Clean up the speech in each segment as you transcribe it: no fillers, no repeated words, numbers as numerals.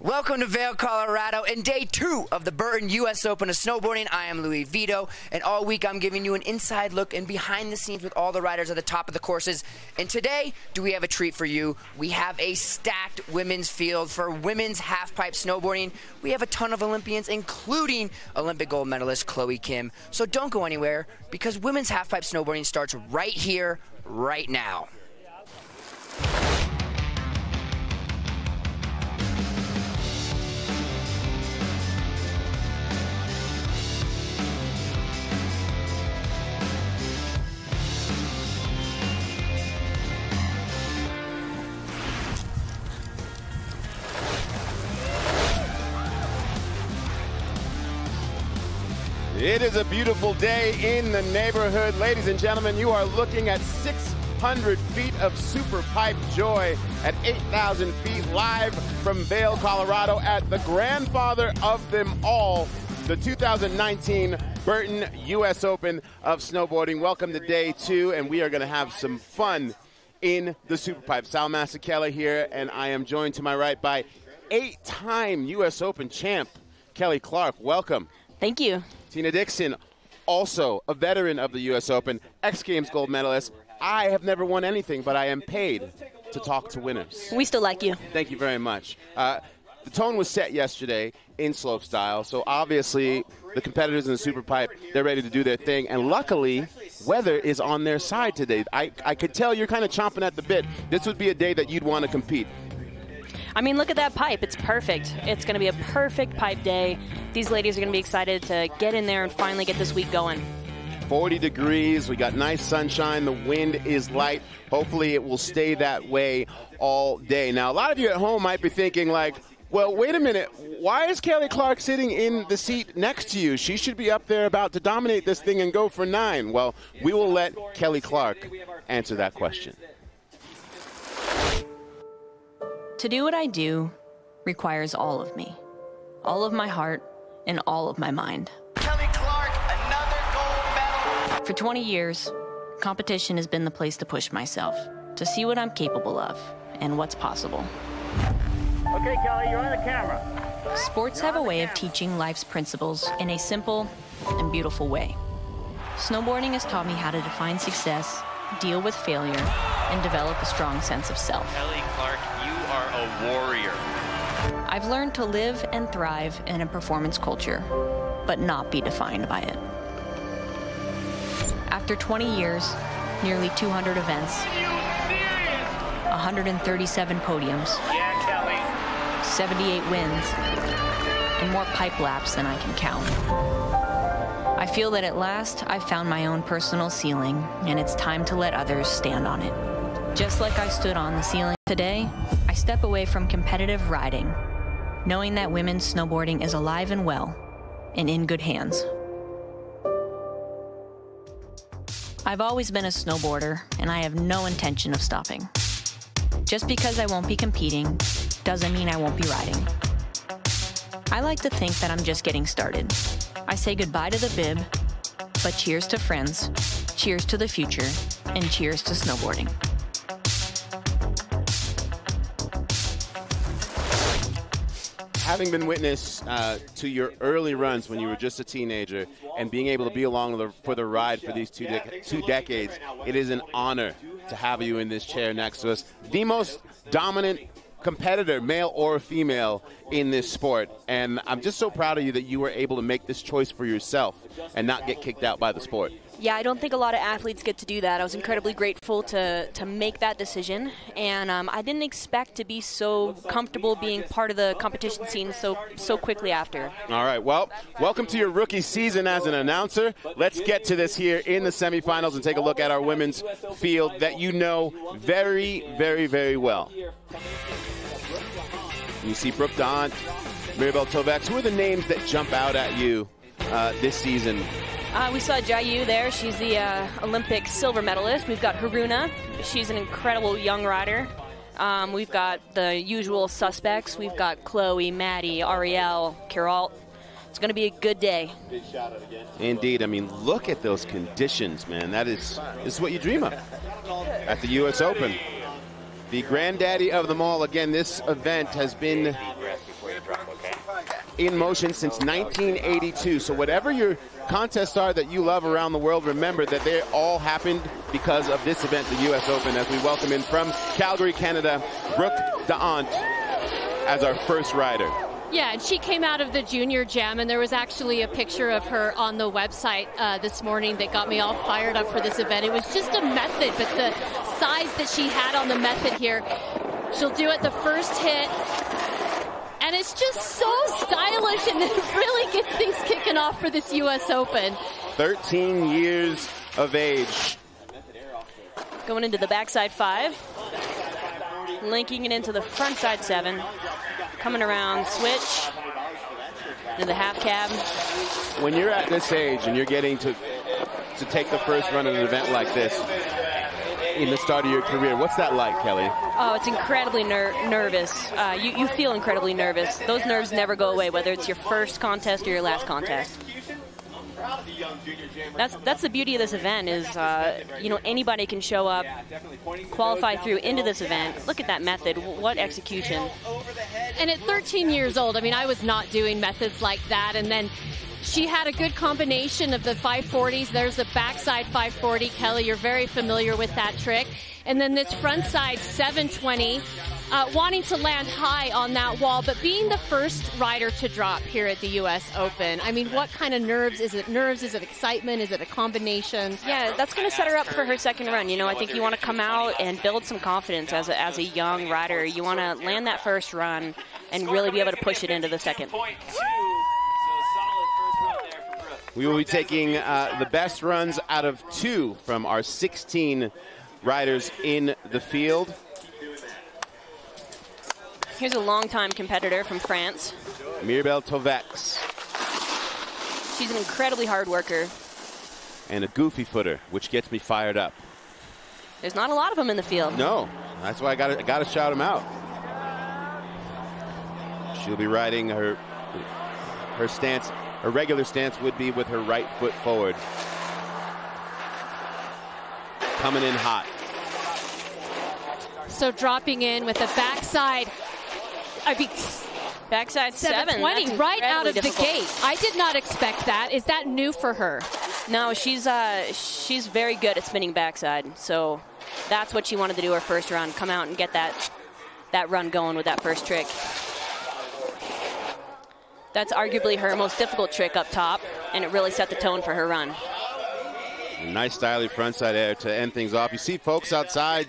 Welcome to Vail, Colorado, and day 2 of the Burton US Open of snowboarding. I am Louis Vito, and all week I'm giving you an inside look and behind the scenes with all the riders at the top of the courses. And today, do we have a treat for you? We have a stacked women's field for women's halfpipe snowboarding. We have a ton of Olympians, including Olympic gold medalist Chloe Kim. So don't go anywhere, because women's halfpipe snowboarding starts right here, right now. It is a beautiful day in the neighborhood. Ladies and gentlemen, you are looking at 600 feet of super pipe joy at 8,000 feet live from Vail, Colorado at the grandfather of them all, the 2019 Burton US Open of snowboarding. Welcome to day 2, and we are going to have some fun in the super pipe. Sal Masekela here, and I am joined to my right by 8-time US Open champ, Kelly Clark. Welcome. Thank you. Tina Dixon, also a veteran of the U.S. Open, X Games gold medalist. I have never won anything, but I am paid to talk to winners. We still like you. Thank you very much. The tone was set yesterday in slopestyle, so obviously the competitors in the super pipe, they're ready to do their thing, and luckily, weather is on their side today. I could tell you're kind of chomping at the bit. This would be a day that you'd want to compete. I mean, look at that pipe. It's perfect. It's going to be a perfect pipe day. These ladies are going to be excited to get in there and finally get this week going. 40 degrees. We got nice sunshine. The wind is light. Hopefully it will stay that way all day. Now, a lot of you at home might be thinking like, well, wait a minute. Why is Kelly Clark sitting in the seat next to you? She should be up there about to dominate this thing and go for 9. Well, we will let Kelly Clark answer that question. To do what I do requires all of me, all of my heart, and all of my mind. Kelly Clark, another gold medal. For 20 years, competition has been the place to push myself, to see what I'm capable of and what's possible. Okay, Kelly, you're on the camera. Sports have a way of teaching life's principles in a simple and beautiful way. Snowboarding has taught me how to define success, deal with failure, and develop a strong sense of self. Kelly Clark, you are a warrior. I've learned to live and thrive in a performance culture, but not be defined by it. After 20 years, nearly 200 events, 137 podiums, Yeah, Kelly. 78 wins, and more pipe laps than I can count. I feel that at last I've found my own personal ceiling, and it's time to let others stand on it. Just like I stood on the ceiling today, I step away from competitive riding, knowing that women's snowboarding is alive and well, and in good hands. I've always been a snowboarder, and I have no intention of stopping. Just because I won't be competing doesn't mean I won't be riding. I like to think that I'm just getting started. I say goodbye to the bib, but cheers to friends, cheers to the future, and cheers to snowboarding. Having been witness to your early runs when you were just a teenager and being able to be along for the ride for these two decades, it is an honor to have you in this chair next to us. The most dominant competitor, male or female, in this sport. And I'm just so proud of you that you were able to make this choice for yourself and not get kicked out by the sport. Yeah, I don't think a lot of athletes get to do that. I was incredibly grateful to make that decision, and I didn't expect to be so comfortable being part of the competition scene so quickly after. All right, well, welcome to your rookie season as an announcer. Let's get to this here in the semifinals and take a look at our women's field that you know very, very, very well. You see Brooke D'hondt, Mirabelle Thovex. Who are the names that jump out at you this season? We saw Jiayu there. She's the Olympic silver medalist. We've got Haruna. She's an incredible young rider. We've got the usual suspects. We've got Chloe, Maddie, Arielle, Queralt. It's going to be a good day. Indeed. I mean, look at those conditions, man. This is what you dream of at the U.S. Open. The granddaddy of them all. Again, this event has been in motion since 1982. So whatever your contests are that you love around the world, remember that they all happened because of this event, the US Open, as we welcome in from Calgary, Canada, Brooke D'hondt as our first rider. Yeah, and she came out of the junior jam, and there was actually a picture of her on the website this morning that got me all fired up for this event. It was just a method, but the size that she had on the method here, she'll do it the first hit, and it's just so stylish, and it really gets things kicking off for this U.S. Open. 13 years of age. Going into the backside 5, linking it into the front side 7. Coming around, switch to the half cab. When you're at this age and you're getting to take the first run at an event like this in the start of your career, what's that like, Kelly? Oh, it's incredibly nervous. You feel incredibly nervous. Those nerves never go away, whether it's your first contest or your last contest. That's the beauty of this event is, anybody can show up, qualify through into this event. Look at that method. What execution. And at 13 years old, I mean, I was not doing methods like that. And then she had a good combination of the 540s. There's a backside 540. Kelly, you're very familiar with that trick. And then this front side 720, wanting to land high on that wall, but being the first rider to drop here at the U.S. Open. I mean, what kind of nerves? Is it nerves? Is it excitement? Is it a combination? Yeah, that's going to set her up for her second run. You know, I think you want to come out and build some confidence as a young rider. You want to land that first run and really be able to push it into the second. We will be taking the best runs out of 2 from our 16 riders in the field. Here's a longtime competitor from France. Mirabelle Thovex. She's an incredibly hard worker. And a goofy footer, which gets me fired up. There's not a lot of them in the field. No, that's why I gotta shout them out. She'll be riding her stance. Her regular stance would be with her right foot forward. Coming in hot. So dropping in with a backside, backside 720 right out of the gate. I did not expect that. Is that new for her? No, she's very good at spinning backside. So that's what she wanted to do her first run. Come out and get that run going with that first trick. That's arguably her most difficult trick up top, and it really set the tone for her run. Nice stylish frontside air to end things off. You see folks outside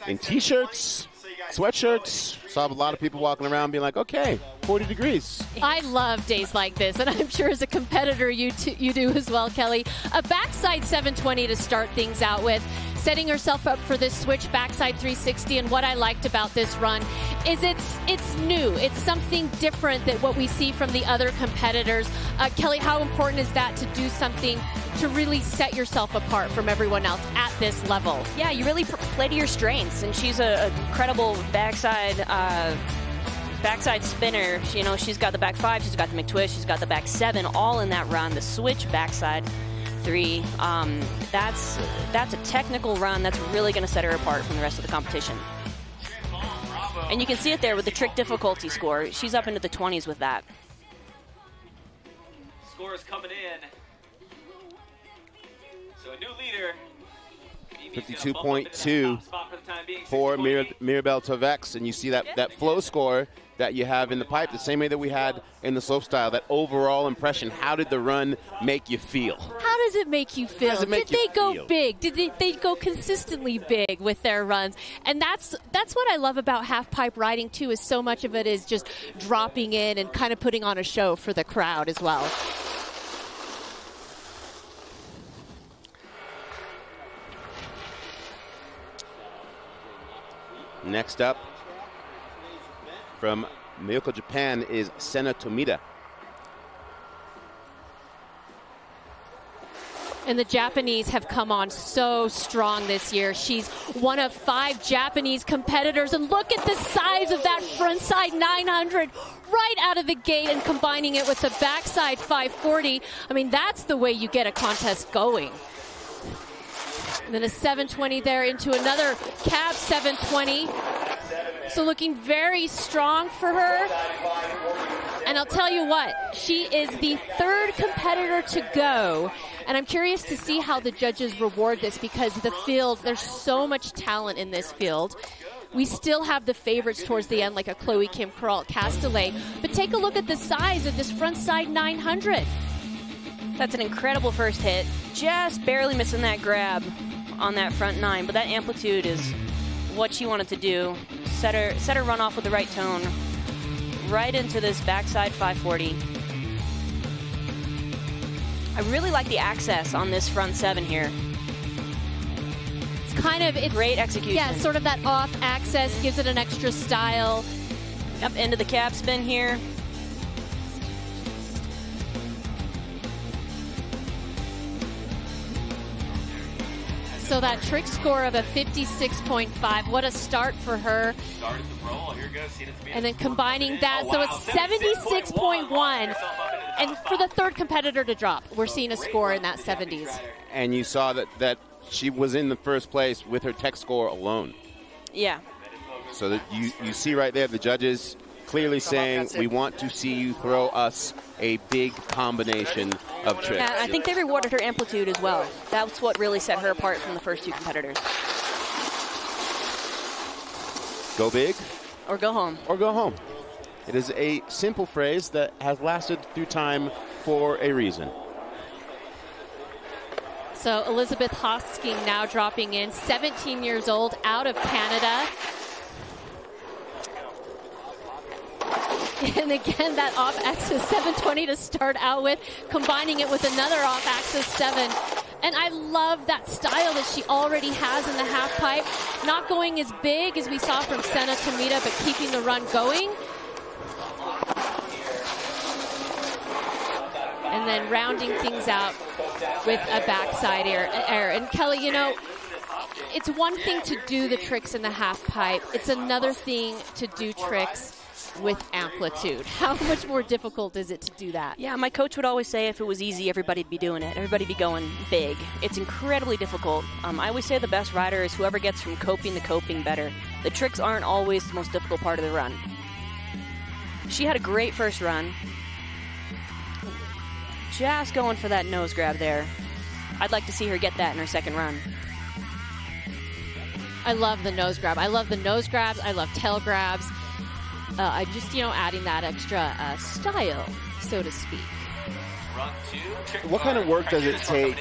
in t-shirts, sweatshirts. Saw a lot of people walking around being like, okay, 40 degrees. I love days like this, and I'm sure as a competitor you do as well, Kelly. A backside 720 to start things out with. Setting herself up for this switch backside 360, and what I liked about this run is it's new. It's something different than what we see from the other competitors. Kelly, how important is that to do something to really set yourself apart from everyone else at this level? Yeah, you really play to your strengths, and she's an incredible backside spinner. You know, she's got the back 5, she's got the McTwist, she's got the back 7, all in that run. The switch backside 3, that's a technical run that's really going to set her apart from the rest of the competition. And you can see it there with the trick difficulty score. She's up into the 20s with that. Scores coming in. So a new leader. 52.2 for Mirabelle Thovex, and you see that flow score that you have in the pipe, the same way that we had in the slopestyle, that overall impression. How did the run make you feel? How does it make you feel? Did they go big? Did they go consistently big with their runs? And that's what I love about halfpipe riding too, is so much of it is just dropping in and kind of putting on a show for the crowd as well. Next up from Miyako, Japan, is Sena Tomita. And the Japanese have come on so strong this year. She's one of 5 Japanese competitors. And look at the size of that frontside 900 right out of the gate, and combining it with the backside 540. I mean, that's the way you get a contest going. And then a 720 there into another cab 720. So looking very strong for her. And I'll tell you what, she is the third competitor to go. And I'm curious to see how the judges reward this, because the field, there's so much talent in this field. We still have the favorites towards the end, like a Chloe Kim, Queralt Castellet. But take a look at the size of this front side 900. That's an incredible first hit. Just barely missing that grab on that front 9. But that amplitude is what she wanted to do. Set her run off with the right tone. Right into this backside 540. I really like the access on this front 7 here. It's great execution. Yeah, sort of that off access, gives it an extra style. Up into the cap spin here. So that trick score of a 56.5, what a start for her. And then combining that, so it's 76.1. And for the third competitor to drop, we're seeing a score in that 70s. And you saw that she was in the first place with her tech score alone. Yeah. So that you see right there the judges clearly saying, we want to see you throw us a big combination of tricks. Yeah, I think they rewarded her amplitude as well. That's what really set her apart from the first two competitors. Go big. Or go home. Or go home. It is a simple phrase that has lasted through time for a reason. So Elizabeth Hosking now dropping in, 17 years old, out of Canada. And again, that off-axis 720 to start out with, combining it with another off-axis 7. And I love that style that she already has in the half pipe. Not going as big as we saw from Sena Tomita, but keeping the run going. And then rounding things out with a backside air. And Kelly, you know, it's one thing to do the tricks in the half pipe. It's another thing to do tricks with amplitude. How much more difficult is it to do that? Yeah, my coach would always say if it was easy, everybody'd be doing it. Everybody'd be going big. It's incredibly difficult. I always say the best rider is whoever gets from coping to coping better. The tricks aren't always the most difficult part of the run. She had a great first run. Just going for that nose grab there. I'd like to see her get that in her second run. I love the nose grab. I love the nose grabs. I love tail grabs. I just, you know, adding that extra style, so to speak. What kind of work does it take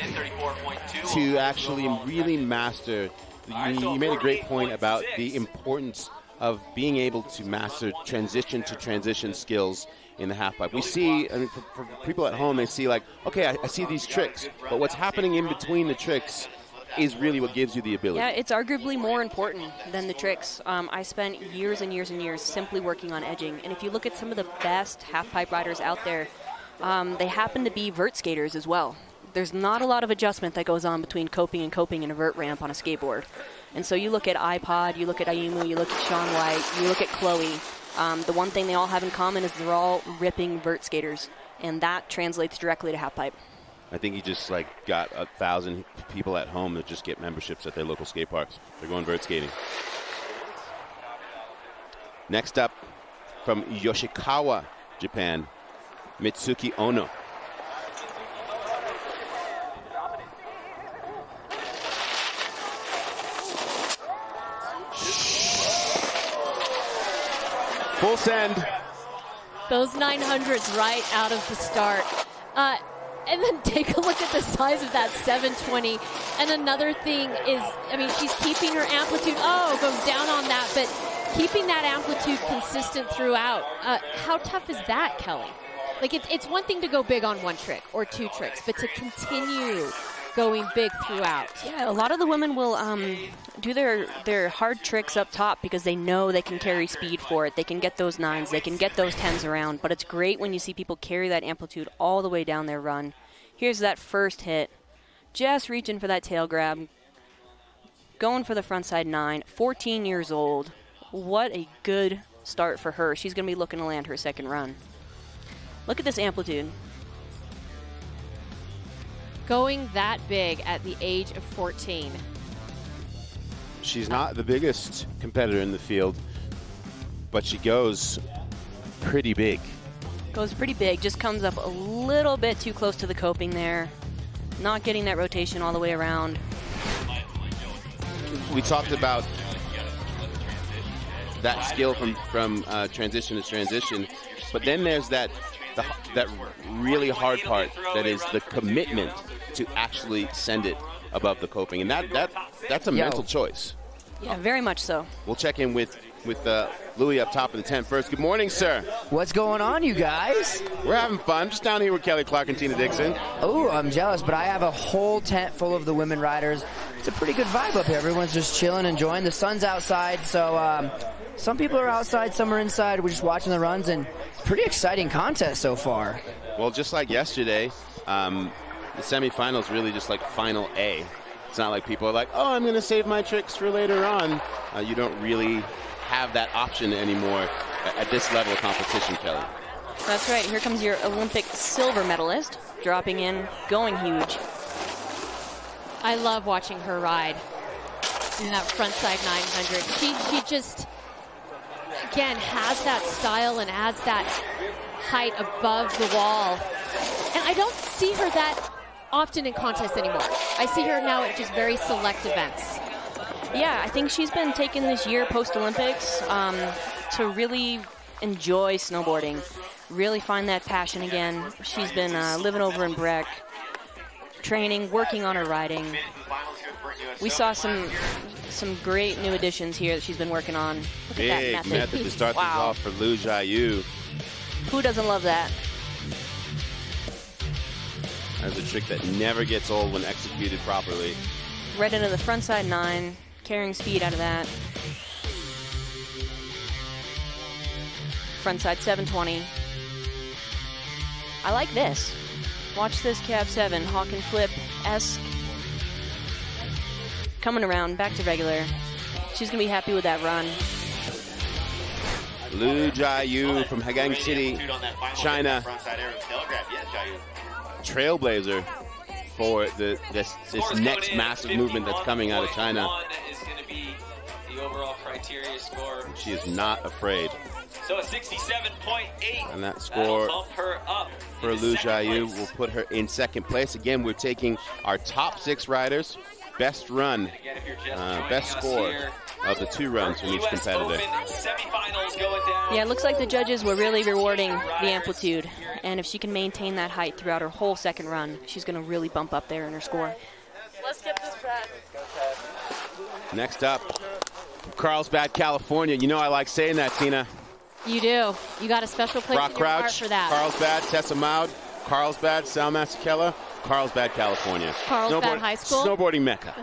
to actually really master? You made a great point about the importance of being able to master transition to transition skills in the half pipe. We see, I mean, for people at home, they see like, okay, I see these tricks, but what's happening in between the tricks is really what gives you the ability. Yeah, it's arguably more important than the tricks. I spent years and years and years simply working on edging. And if you look at some of the best half-pipe riders out there, they happen to be vert skaters as well. There's not a lot of adjustment that goes on between coping and a vert ramp on a skateboard. And so you look at iPod, you look at Ayumu, you look at Shaun White, you look at Chloe. The one thing they all have in common is they're all ripping vert skaters. And that translates directly to half-pipe. I think you just like got 1,000 people at home that just get memberships at their local skate parks. They're going vert skating. Next up, from Yoshikawa, Japan, Mitsuki Ono. Full send. Those 900s right out of the start. And then take a look at the size of that 720. And another thing is, I mean, she's keeping her amplitude. Oh, goes down on that, but keeping that amplitude consistent throughout. How tough is that, Kelly? Like, it's one thing to go big on one trick or two tricks, but to continue going big throughout. Yeah, a lot of the women will do their hard tricks up top because they know they can carry speed for it. They can get those 9s, they can get those 10s around, but it's great when you see people carry that amplitude all the way down their run. Here's that first hit. Just reaching for that tail grab. Going for the frontside 9. 14 years old. What a good start for her. She's going to be looking to land her second run. Look at this amplitude. Going that big at the age of 14. She's not the biggest competitor in the field, but she goes pretty big. Goes pretty big, just comes up a little bit too close to the coping there. Not getting that rotation all the way around. We talked about that skill from transition to transition, but then there's that really hard part that is the commitment to actually send it above the coping, and that's a mental choice. Yeah, very much so. We'll check in with Louis up top of the tent first. Good morning, sir. What's going on, you guys? We're having fun. Just down here with Kelly Clark and Tina Dixon. Oh, I'm jealous, but I have a whole tent full of the women riders. It's a pretty good vibe up here. Everyone's just chilling, enjoying. The sun's outside, so some people are outside, some are inside. We're just watching the runs, and it's a pretty exciting contest so far. Well, just like yesterday, the semifinals really just like final A. It's not like people are like, oh, I'm going to save my tricks for later on. You don't really have that option anymore at this level of competition, Kelly. That's right. Here comes your Olympic silver medalist, dropping in, going huge. I love watching her ride in that frontside 900. She just, again, has that style and adds that height above the wall. And I don't see her that often in contests anymore. I see her now at just very select events. Yeah, I think she's been taking this year post-Olympics to really enjoy snowboarding, really find that passion again. She's been living over in Breck, training, working on her riding. We saw some great new additions here that she's been working on. Look at that method to start things off for Liu Jiayu. Who doesn't love that? That's a trick that never gets old when executed properly. Right into the frontside 9, carrying speed out of that. Frontside 720. I like this. Watch this cab 7, hawk and flip-esque. Coming around, back to regular. She's going to be happy with that run. Liu Jiayu from Hegang City, China. Trailblazer for this next massive movement that's coming out of China. Is going to be the overall criteria score. She is not afraid. So a 67.8. And that score bump her up for Liu Jiayu will put her in second place. Again, we're taking our top 6 riders, best run, best score of the 2 runs from each competitor. Yeah, it looks like the judges were really rewarding the amplitude. And if she can maintain that height throughout her whole second run, she's going to really bump up there in her score. Let's get this back. Next up, Carlsbad, California. You know I like saying that, Tina. You do. You got a special place Brock in your heart Crouch, for that. Carlsbad, Tessa Maud, Carlsbad, Sal Masekela, Carlsbad, California. Carlsbad High School? Snowboarding mecca.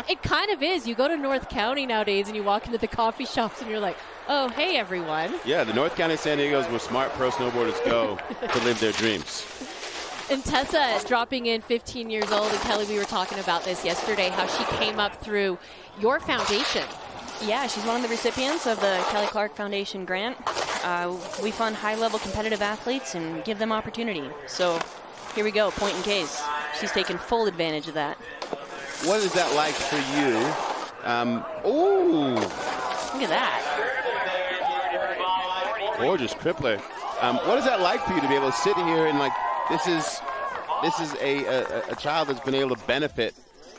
It kind of is. You go to North County nowadays and you walk into the coffee shops and you're like, oh, hey, everyone. Yeah, the North County San Diego is where smart pro snowboarders go to live their dreams. And Tessa is dropping in 15 years old. And Kelly, we were talking about this yesterday, how she came up through your foundation. Yeah, she's one of the recipients of the Kelly Clark Foundation grant. We fund high-level competitive athletes and give them opportunity. So here we go, point in case. She's taken full advantage of that. What is that like for you? Ooh. Look at that. Gorgeous crippler. What is that like for you to be able to sit here and, like, this is a child that's been able to benefit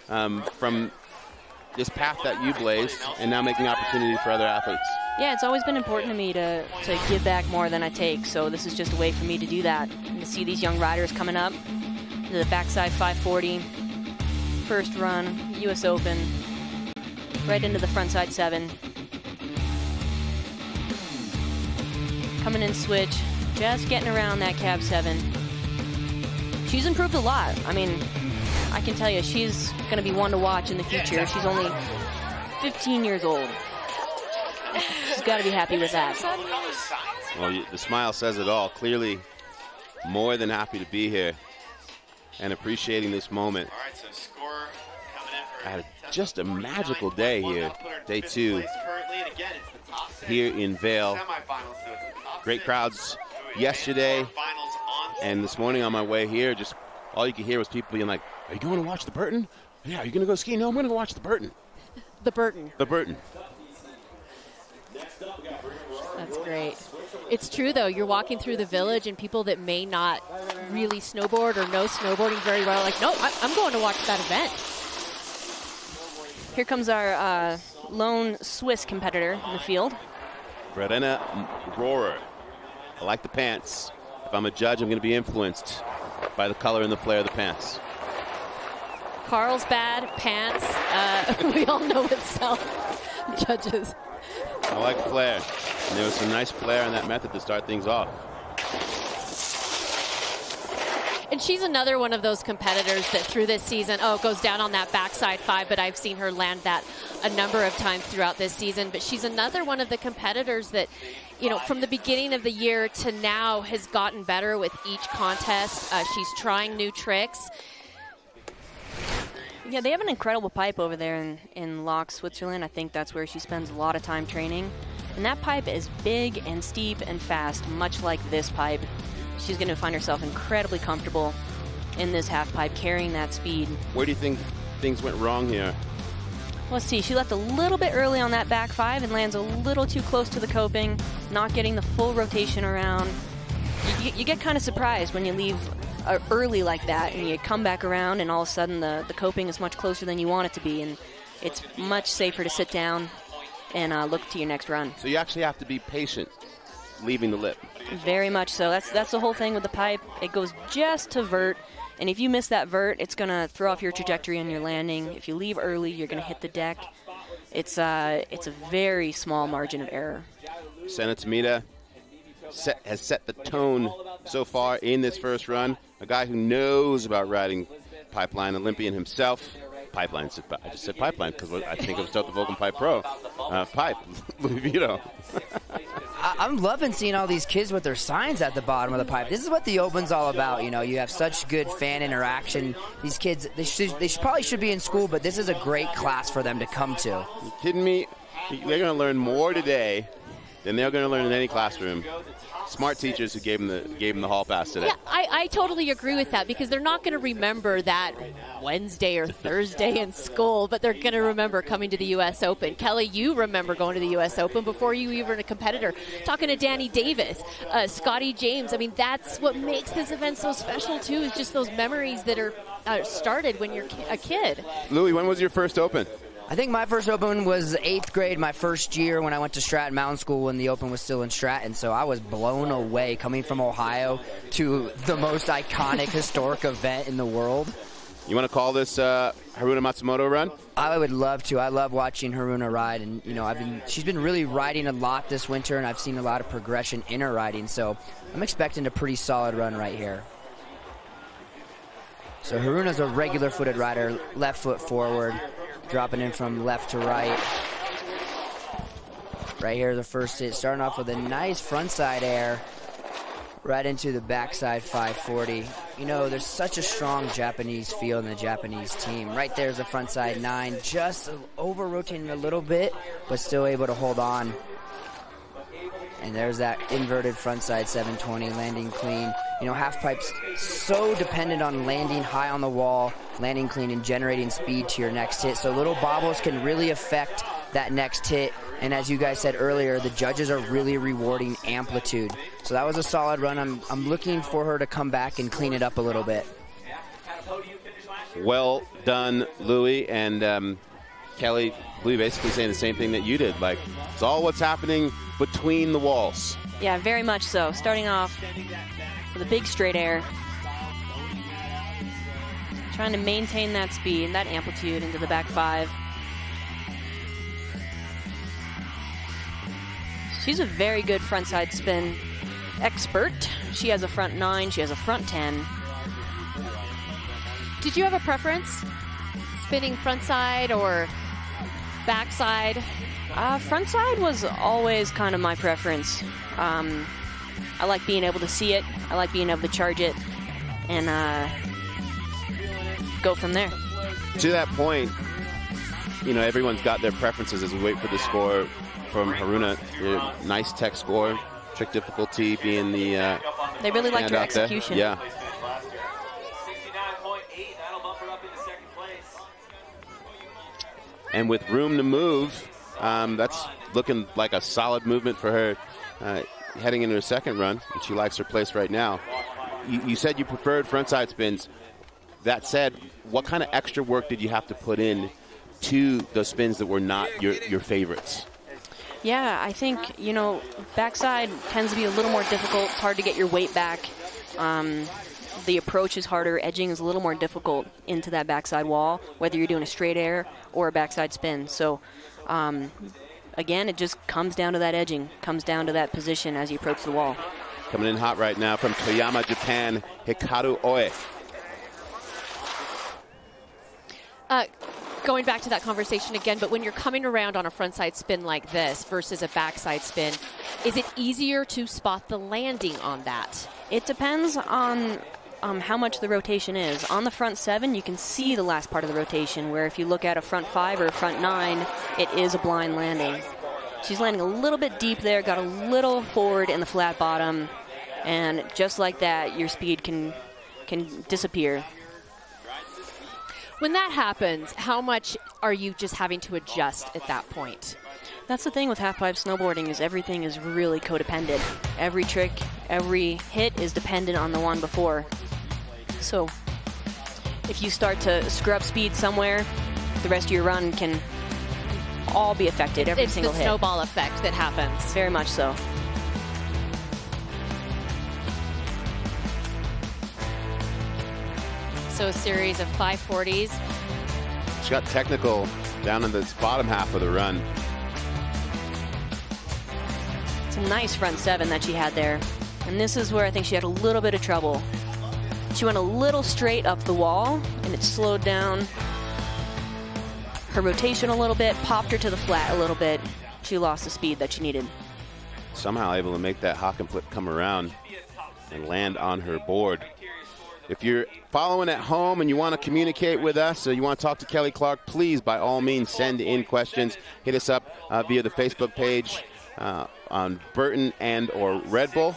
from this path that you blazed and now making opportunity for other athletes? Yeah, it's always been important to me to give back more than I take, so this is just a way for me to do that. And to see these young riders coming up to the backside 540, first run, US Open, right into the frontside 7. Coming in switch, just getting around that cab 7. She's improved a lot. I mean, I can tell you, she's going to be one to watch in the future. She's only 15 years old. She's got to be happy with that. Well, the smile says it all. Clearly, more than happy to be here and appreciating this moment. All right, so score coming in for I had just a magical day here, day 2, here in Vail. Great crowds yesterday, and this morning on my way here, just all you could hear was people being like, are you going to watch the Burton? Yeah, are you going to go skiing? No, I'm going to go watch the Burton. The Burton. The Burton. That's great. It's true, though. You're walking through the village, and people that may not really snowboard or know snowboarding very well are like, no, I'm going to watch that event. Here comes our lone Swiss competitor in the field. Verena Rohrer. I like the pants. If I'm a judge, I'm going to be influenced by the color and the flare of the pants. Carlsbad pants. We all know itself. Judges. I like flare. And there was some nice flare in that method to start things off. And she's another one of those competitors that through this season, goes down on that backside 5, but I've seen her land that a number of times throughout this season. But she's another one of the competitors that, you know, from the beginning of the year to now has gotten better with each contest. She's trying new tricks. Yeah, they have an incredible pipe over there in Locke, Switzerland. I think that's where she spends a lot of time training. And that pipe is big and steep and fast, much like this pipe. She's going to find herself incredibly comfortable in this half pipe, carrying that speed. Where do you think things went wrong here? Let's see. She left a little bit early on that back 5 and lands a little too close to the coping, not getting the full rotation around. You get kind of surprised when you leave early like that and you come back around and all of a sudden the coping is much closer than you want it to be, and it's much safer to sit down and look to your next run. So you actually have to be patient leaving the lip. Very much so. That's the whole thing with the pipe. It goes just to vert, and if you miss that vert, it's going to throw off your trajectory on your landing. If you leave early, you're going to hit the deck. It's a very small margin of error. Sena Tomita has set the tone so far in this first run. A guy who knows about riding pipeline, Olympian himself. Pipeline, I just said pipeline because I think of Stoke Volcan Pipe Pro. Pipe, Louis Vito. I'm loving seeing all these kids with their signs at the bottom of the pipe. This is what the Open's all about. You know, you have such good fan interaction. These kids, they probably should be in school, but this is a great class for them to come to. Are you kidding me? They're going to learn more today than they're going to learn in any classroom. Smart teachers who gave them the hall pass today. Yeah, I totally agree with that, because they're not going to remember that Wednesday or Thursday in school, but they're going to remember coming to the U.S. Open. Kelly, you remember going to the U.S. Open before you even were a competitor, talking to Danny Davis, Scotty James. I mean, that's what makes this event so special, too, is just those memories that are started when you're a kid. Louis, when was your first Open? I think my first Open was 8th grade, my first year when I went to Stratton Mountain School when the Open was still in Stratton. So I was blown away coming from Ohio to the most iconic, historic event in the world. You want to call this Haruna Matsumoto run? I would love to. I love watching Haruna ride, and you know, she's been really riding a lot this winter, and I've seen a lot of progression in her riding. So I'm expecting a pretty solid run right here. So Haruna's a regular footed rider, left foot forward. Dropping in from left to right. Right here, the first hit. Starting off with a nice frontside air. Right into the backside 540. You know, there's such a strong Japanese feel in the Japanese team. Right there's a frontside 9. Just over-rotating a little bit, but still able to hold on. And there's that inverted frontside 720, landing clean. You know, half-pipe's so dependent on landing high on the wall, landing clean, and generating speed to your next hit. So little bobbles can really affect that next hit. And as you guys said earlier, the judges are really rewarding amplitude. So that was a solid run. I'm looking for her to come back and clean it up a little bit. Well done, Louis. And Kelly, Louis basically saying the same thing that you did. Like, it's all what's happening between the walls. Yeah, very much so. Starting off with a big straight air. Trying to maintain that speed, that amplitude into the back 5. She's a very good frontside spin expert. She has a front 9, she has a front 10. Did you have a preference? Spinning frontside or backside? Frontside was always kind of my preference. I like being able to see it. I like being able to charge it and go from there. To that point, you know, everyone's got their preferences as we wait for the score from Haruna. Nice tech score, trick difficulty being the they really liked her execution. Yeah. 69.8, that'll bump her up into second place. And with room to move, that's looking like a solid movement for her heading into her second run, and she likes her place right now. You said you preferred frontside spins. That said, what kind of extra work did you have to put in to those spins that were not your favorites? Yeah, I think, backside tends to be a little more difficult. It's hard to get your weight back. The approach is harder. Edging is a little more difficult into that backside wall, whether you're doing a straight air or a backside spin. So, again, it just comes down to that edging, comes down to that position as you approach the wall. Coming in hot right now from Toyama, Japan, Hikaru Oe. Going back to that conversation again, but when you're coming around on a frontside spin like this versus a backside spin, is it easier to spot the landing on that? It depends on how much the rotation is. On the front 7, you can see the last part of the rotation, where if you look at a front 5 or a front 9, it is a blind landing. She's landing a little bit deep there, got a little forward in the flat bottom, and just like that, your speed can disappear. When that happens, how much are you just having to adjust at that point? That's the thing with halfpipe snowboarding, is everything is really codependent. Every trick, every hit is dependent on the one before. So if you start to screw up speed somewhere, the rest of your run can all be affected, every single hit. It's the snowball effect that happens. Very much so. So a series of 540s. She got technical down in the bottom half of the run. It's a nice front 7 that she had there. And this is where I think she had a little bit of trouble. She went a little straight up the wall, and it slowed down her rotation a little bit, popped her to the flat a little bit. She lost the speed that she needed. Somehow able to make that hawk and flip come around and land on her board. If you're following at home and you want to communicate with us or you want to talk to Kelly Clark, please, by all means, send in questions. Hit us up via the Facebook page on Burton and or Red Bull.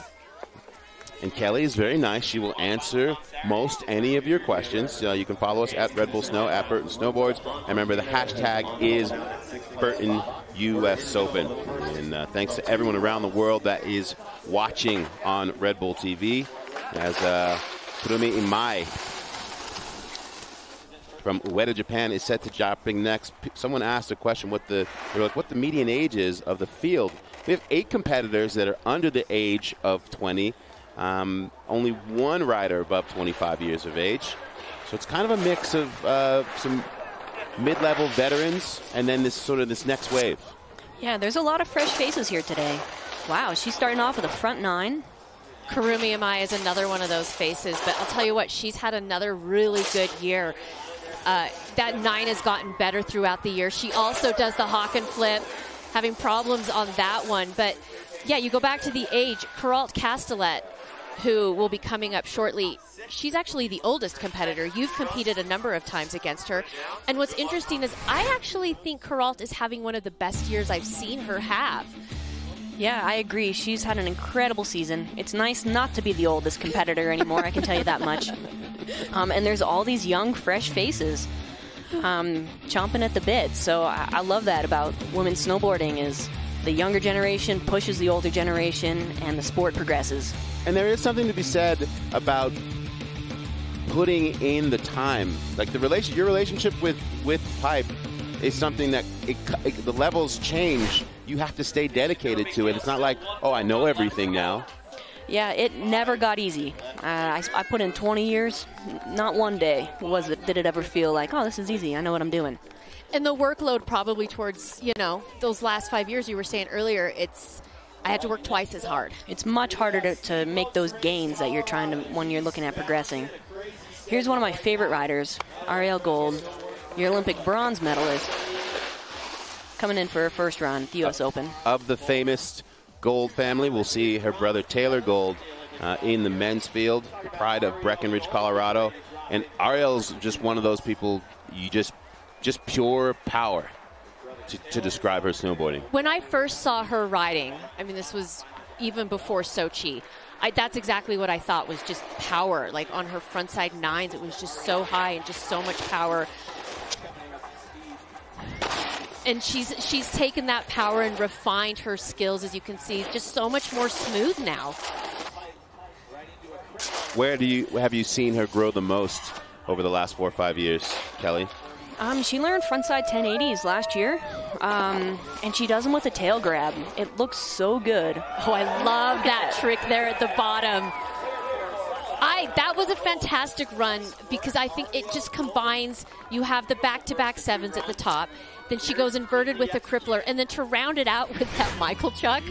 And Kelly is very nice. She will answer most any of your questions. You can follow us at Red Bull Snow, at Burton Snowboards. And remember, the hashtag is Burton US Open. And thanks to everyone around the world that is watching on Red Bull TV. As Kurumi Imai from Ueda, Japan is set to jumping next. Someone asked a question, what the median age is of the field. We have 8 competitors that are under the age of 20. Only one rider above 25 years of age. So it's kind of a mix of some mid-level veterans and then this next wave. Yeah, there's a lot of fresh faces here today. Wow, she's starting off with a front 9. Kurumi Imai is another one of those faces, but I'll tell you what, she's had another really good year. That 9 has gotten better throughout the year. She also does the hawk and flip, having problems on that one. But yeah, you go back to the age. Queralt Castellet, who will be coming up shortly, she's actually the oldest competitor. You've competed a number of times against her. And what's interesting is I actually think Queralt is having one of the best years I've seen her have. Yeah, I agree. She's had an incredible season. It's nice not to be the oldest competitor anymore, I can tell you that much. And there's all these young, fresh faces chomping at the bit. So I love that about women's snowboarding, is the younger generation pushes the older generation and the sport progresses. And there is something to be said about putting in the time. Like your relationship with pipe is something that the levels change. You have to stay dedicated to it. It's not like, oh, I know everything now. Yeah, it never got easy. I put in 20 years. Not one day did it ever feel like, oh, this is easy. I know what I'm doing. And the workload probably towards, those last 5 years you were saying earlier, I had to work twice as hard. It's much harder to make those gains that you're trying to when you're looking at progressing. Here's one of my favorite riders, Arielle Gold, your Olympic bronze medalist, coming in for her first run at the US Open. Of the famous Gold family, we'll see her brother Taylor Gold in the men's field, the pride of Breckenridge, Colorado. And Arielle's just one of those people, you just pure power to describe her snowboarding. When I first saw her riding, this was even before Sochi, that's exactly what I thought was just power. Like on her frontside 9s, it was just so high and just so much power. And she's taken that power and refined her skills, as you can see, just so much more smooth now. Where have you seen her grow the most over the last 4 or 5 years, Kelly? She learned frontside 1080s last year, and she does them with a tail grab. It looks so good. Oh, I love that trick there at the bottom. That was a fantastic run because I think it just combines, you have the back-to-back sevens at the top, then she goes inverted with a crippler, and then to round it out with that Michael Chuck.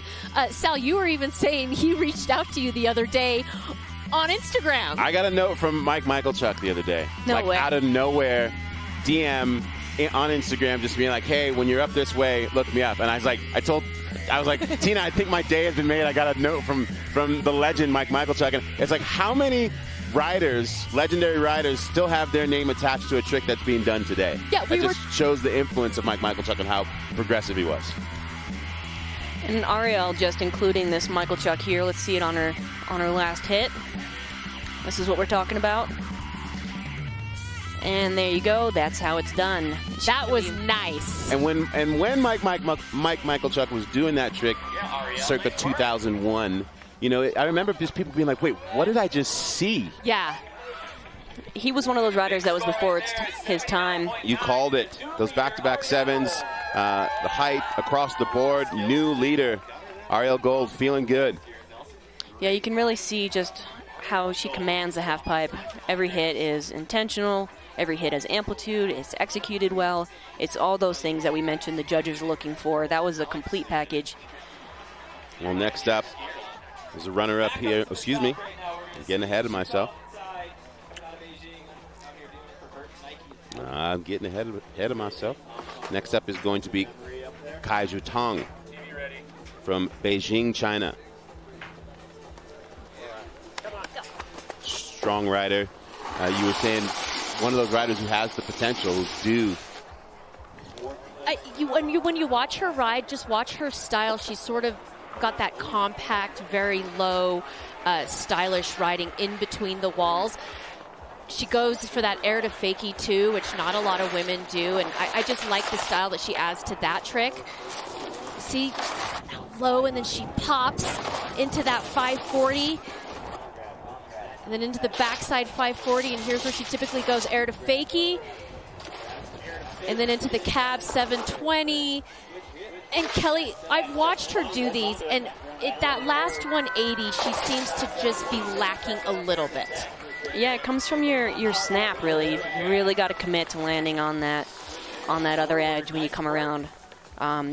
Sal, you were even saying he reached out to you the other day on Instagram. I got a note from Michael Chuck the other day. No way. Out of nowhere, DM on Instagram just being like, hey, when you're up this way, look me up. And I was like, Tina, I think my day has been made. I got a note from the legend, Michael Chuck. And it's like, how many riders, legendary riders, still have their name attached to a trick that's being done today? Yeah, it just shows the influence of Michael Chuck and how progressive he was. And Arielle just including this Michael Chuck here. Let's see it on her last hit. This is what we're talking about. And there you go. That's how it's done. That was nice. And when Michael Chuck was doing that trick, circa 2001, you know, I remember just people being like, "Wait, what did I just see?" Yeah. He was one of those riders that was before his time. You called it. Those back-to-back sevens, the height across the board, new leader, Arielle Gold, feeling good. Yeah, you can really see just how she commands the half pipe. Every hit is intentional. Every hit has amplitude. It's executed well. It's all those things that we mentioned the judges are looking for. That was a complete package. Well, next up is a runner-up here. Excuse me. I'm getting ahead of myself. I'm getting ahead of myself. Next up is going to be Cai Xuetong from Beijing, China. Strong rider. You were saying one of those riders who has the potential, who's due. When you watch her ride, just watch her style. She's sort of got that compact, very low, stylish riding in between the walls. She goes for that air to fakie too, which not a lot of women do, and I just like the style that she adds to that trick. See, low, and then she pops into that 540, and then into the backside 540, and here's where she typically goes, air to fakie, and then into the cab 720. And Kelly, I've watched her do these, and that last 180, she seems to just be lacking a little bit. Yeah, it comes from your snap, really. You've really got to commit to landing on that other edge when you come around.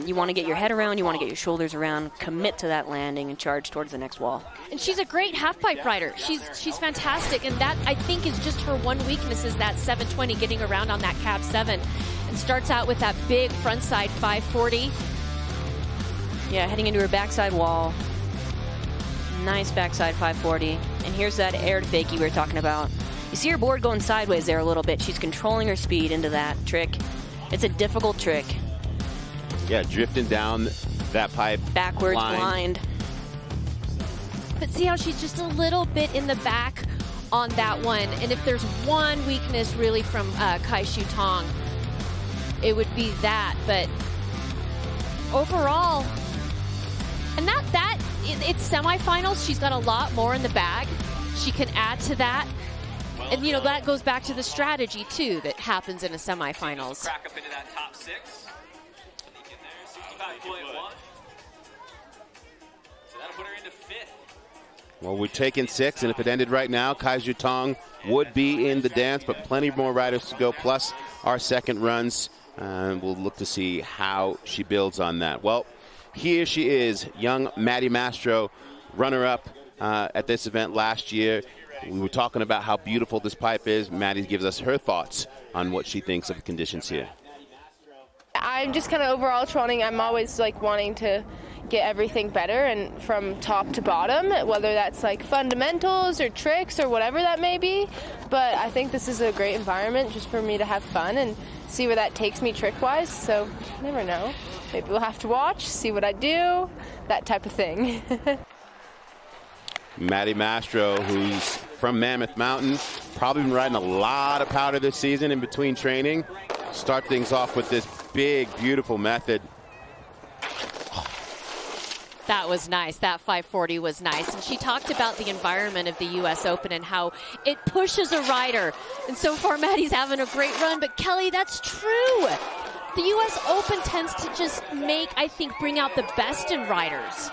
You want to get your head around, you want to get your shoulders around, commit to that landing and charge towards the next wall. And she's a great half-pipe rider. She's fantastic, and that, I think, is just her one weakness, is that 720, getting around on that cab 7. And starts out with that big frontside 540. Yeah, heading into her backside wall. Nice backside 540. And here's that air to fakie we were talking about. You see her board going sideways there a little bit. She's controlling her speed into that trick. It's a difficult trick. Yeah, drifting down that pipe. Backwards, blind. But see how she's just a little bit in the back on that one. And if there's one weakness really from Cai Xuetong, it would be that. But overall, and it's semifinals. She's got a lot more in the bag. She can add to that. And, you know, that goes back to the strategy, too, that happens in a semifinals. Crack up into that top 6. 65.1. So that'll put her into 5th. Well, we're taking 6, and if it ended right now, Cai Xuetong would be in the dance, but plenty more riders to go, plus our second runs. And we'll look to see how she builds on that. Well, here she is, young Maddie Mastro, runner-up at this event last year. We were talking about how beautiful this pipe is. Maddie gives us her thoughts on what she thinks of the conditions here. I'm just kind of overall trotting. I'm always like wanting to get everything better, and from top to bottom, whether that's like fundamentals or tricks or whatever that may be. But I think this is a great environment just for me to have fun and see where that takes me trick-wise. So never know. Maybe we'll have to watch, see what I do, that type of thing. Maddie Mastro, who's from Mammoth Mountain, probably been riding a lot of powder this season in between training. start things off with this big, beautiful method. That was nice. That 540 was nice. And she talked about the environment of the US Open and how it pushes a rider. And so far, Maddie's having a great run. But Kelly, that's true. The US Open tends to just I think, bring out the best in riders.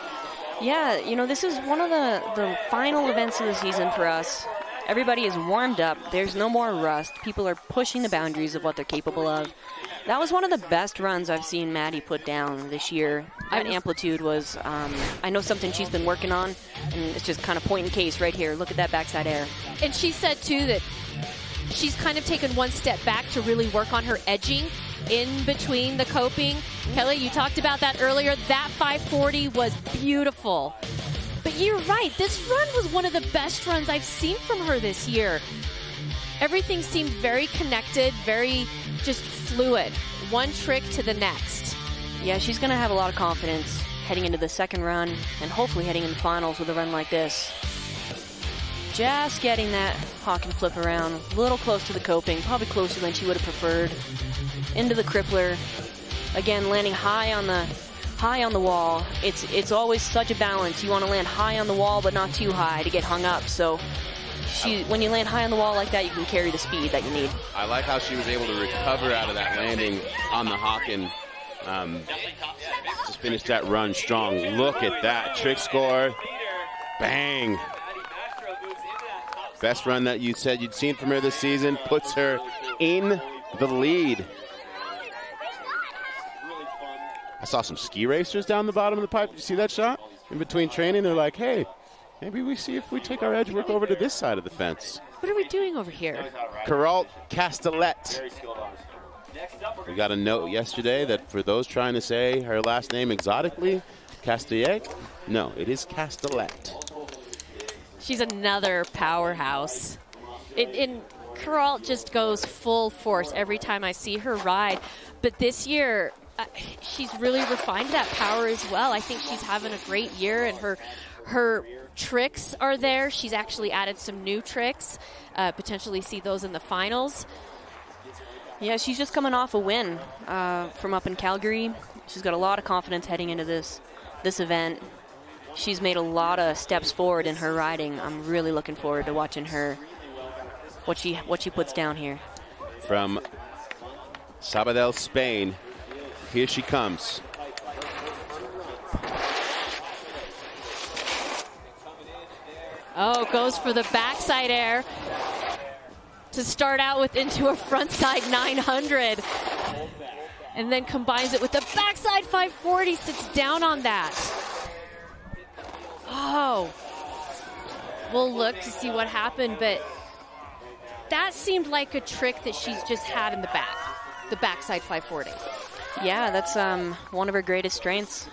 Yeah, you know, this is one of the final events of the season for us. Everybody is warmed up. There's no more rust. People are pushing the boundaries of what they're capable of. That was one of the best runs I've seen Maddie put down this year. That amplitude was, I know something she's been working on, and it's just kind of point in case right here. Look at that backside air. And she said, too, that she's kind of taken one step back to really work on her edging in between the coping. Kelly, you talked about that earlier. That 540 was beautiful. But you're right. This run was one of the best runs I've seen from her this year. Everything seemed very connected, very just fluid. One trick to the next. Yeah, she's going to have a lot of confidence heading into the second run and hopefully heading in the finals with a run like this. Just getting that Hosking flip around, a little close to the coping, probably closer than she would have preferred. Into the crippler. Again, landing high on the wall. It's always such a balance. You want to land high on the wall, but not too high to get hung up. So when you land high on the wall like that, you can carry the speed that you need. I like how she was able to recover out of that landing on the Hosking. Just finished that run strong. Look at that trick score. Bang. Best run that you said you'd seen from her this season. Puts her in the lead. I saw some ski racers down the bottom of the pipe. Did you see that shot? In between training, they're like, hey, maybe we see if we take our edge work over to this side of the fence. What are we doing over here? Queralt Castellet. We got a note yesterday that for those trying to say her last name exotically, Castellet, no, it is Castellet. She's another powerhouse. Queralt just goes full force every time I see her ride. But this year, she's really refined that power as well. I think she's having a great year, and her tricks are there. She's actually added some new tricks. Potentially see those in the finals. Yeah, she's just coming off a win from up in Calgary. She's got a lot of confidence heading into this event. She's made a lot of steps forward in her riding. I'm really looking forward to watching her, what she puts down here. From Sabadell, Spain, here she comes. Oh, goes for the backside air to start out with into a frontside 900. And then combines it with the backside 540, sits down on that. Oh, we'll look to see what happened, but that seemed like a trick that she's just had in the back, the backside 540. Yeah, that's one of her greatest strengths.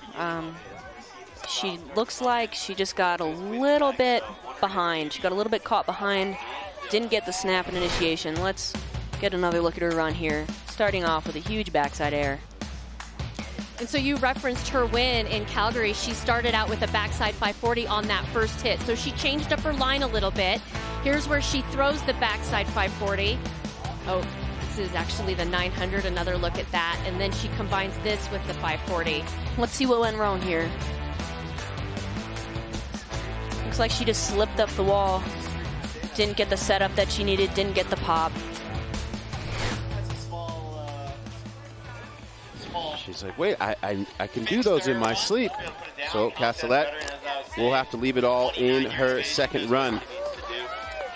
She looks like she just got a little bit behind. She got a little bit caught behind, didn't get the snap and initiation. Let's get another look at her run here, starting off with a huge backside air. And so you referenced her win in Calgary. She started out with a backside 540 on that first hit. So she changed up her line a little bit. Here's where she throws the backside 540. Oh, this is actually the 900. Another look at that. And then she combines this with the 540. Let's see what went wrong here. Looks like she just slipped up the wall. Didn't get the setup that she needed. Didn't get the pop. She's like, wait, I can do those in my sleep. So Castellet will have to leave it all in her second run.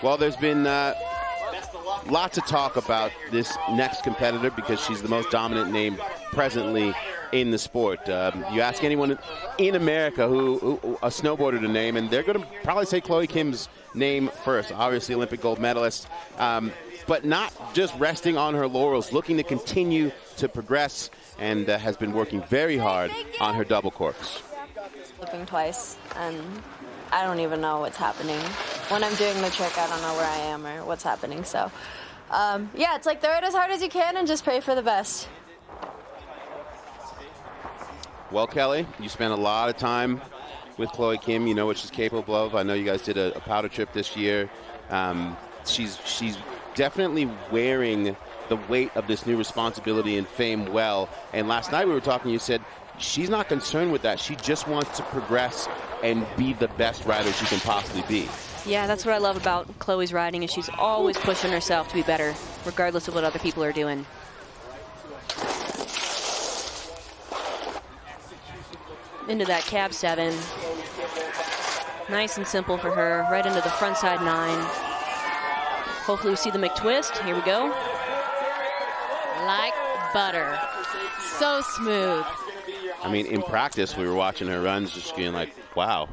Well, there's been lots of talk about this next competitor because she's the most dominant name presently in the sport. You ask anyone in America who a snowboarder to name, and they're going to probably say Chloe Kim's name first. Obviously, Olympic gold medalist, but not just resting on her laurels, looking to continue to progress, and has been working very hard on her double corks. Flipping twice, and I don't even know what's happening. When I'm doing the trick, I don't know where I am or what's happening. So, yeah, it's like throw it as hard as you can and just pray for the best. Well, Kelly, you spent a lot of time with Chloe Kim. You know what she's capable of. I know you guys did a powder trip this year. She's definitely wearing the weight of this new responsibility and fame well. And last night we were talking, you said she's not concerned with that. She just wants to progress and be the best rider she can possibly be. Yeah, that's what I love about Chloe's riding, is she's always pushing herself to be better, regardless of what other people are doing. Into that cab 7. Nice and simple for her. Right into the front side 9. Hopefully we see the McTwist. Here we go. Like butter. So smooth. I mean, in practice, we were watching her runs just being like, wow.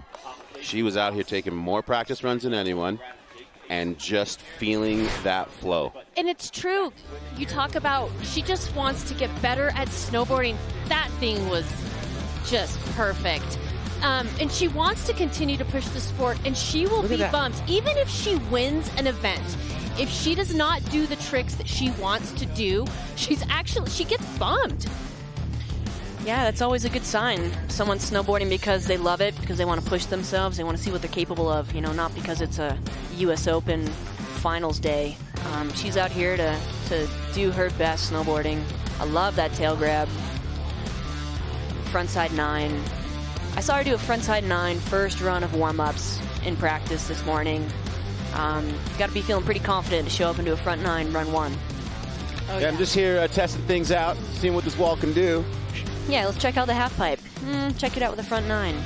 She was out here taking more practice runs than anyone and just feeling that flow. And it's true. You talk about she just wants to get better at snowboarding. That thing was just perfect. And she wants to continue to push the sport, and she will be bumped. Even if she wins an event, if she does not do the tricks that she wants to do, she gets bumped. Yeah, that's always a good sign. Someone's snowboarding because they love it, because they want to push themselves, they want to see what they're capable of, you know, not because it's a US Open finals day. She's out here to do her best snowboarding. I love that tail grab. Frontside 9. I saw her do a frontside 9 first run of warm-ups in practice this morning. Got to be feeling pretty confident to show up and do a front 9, run 1. Oh, yeah, I'm just here testing things out, seeing what this wall can do. Yeah, let's check out the half pipe. Check it out with the front 9.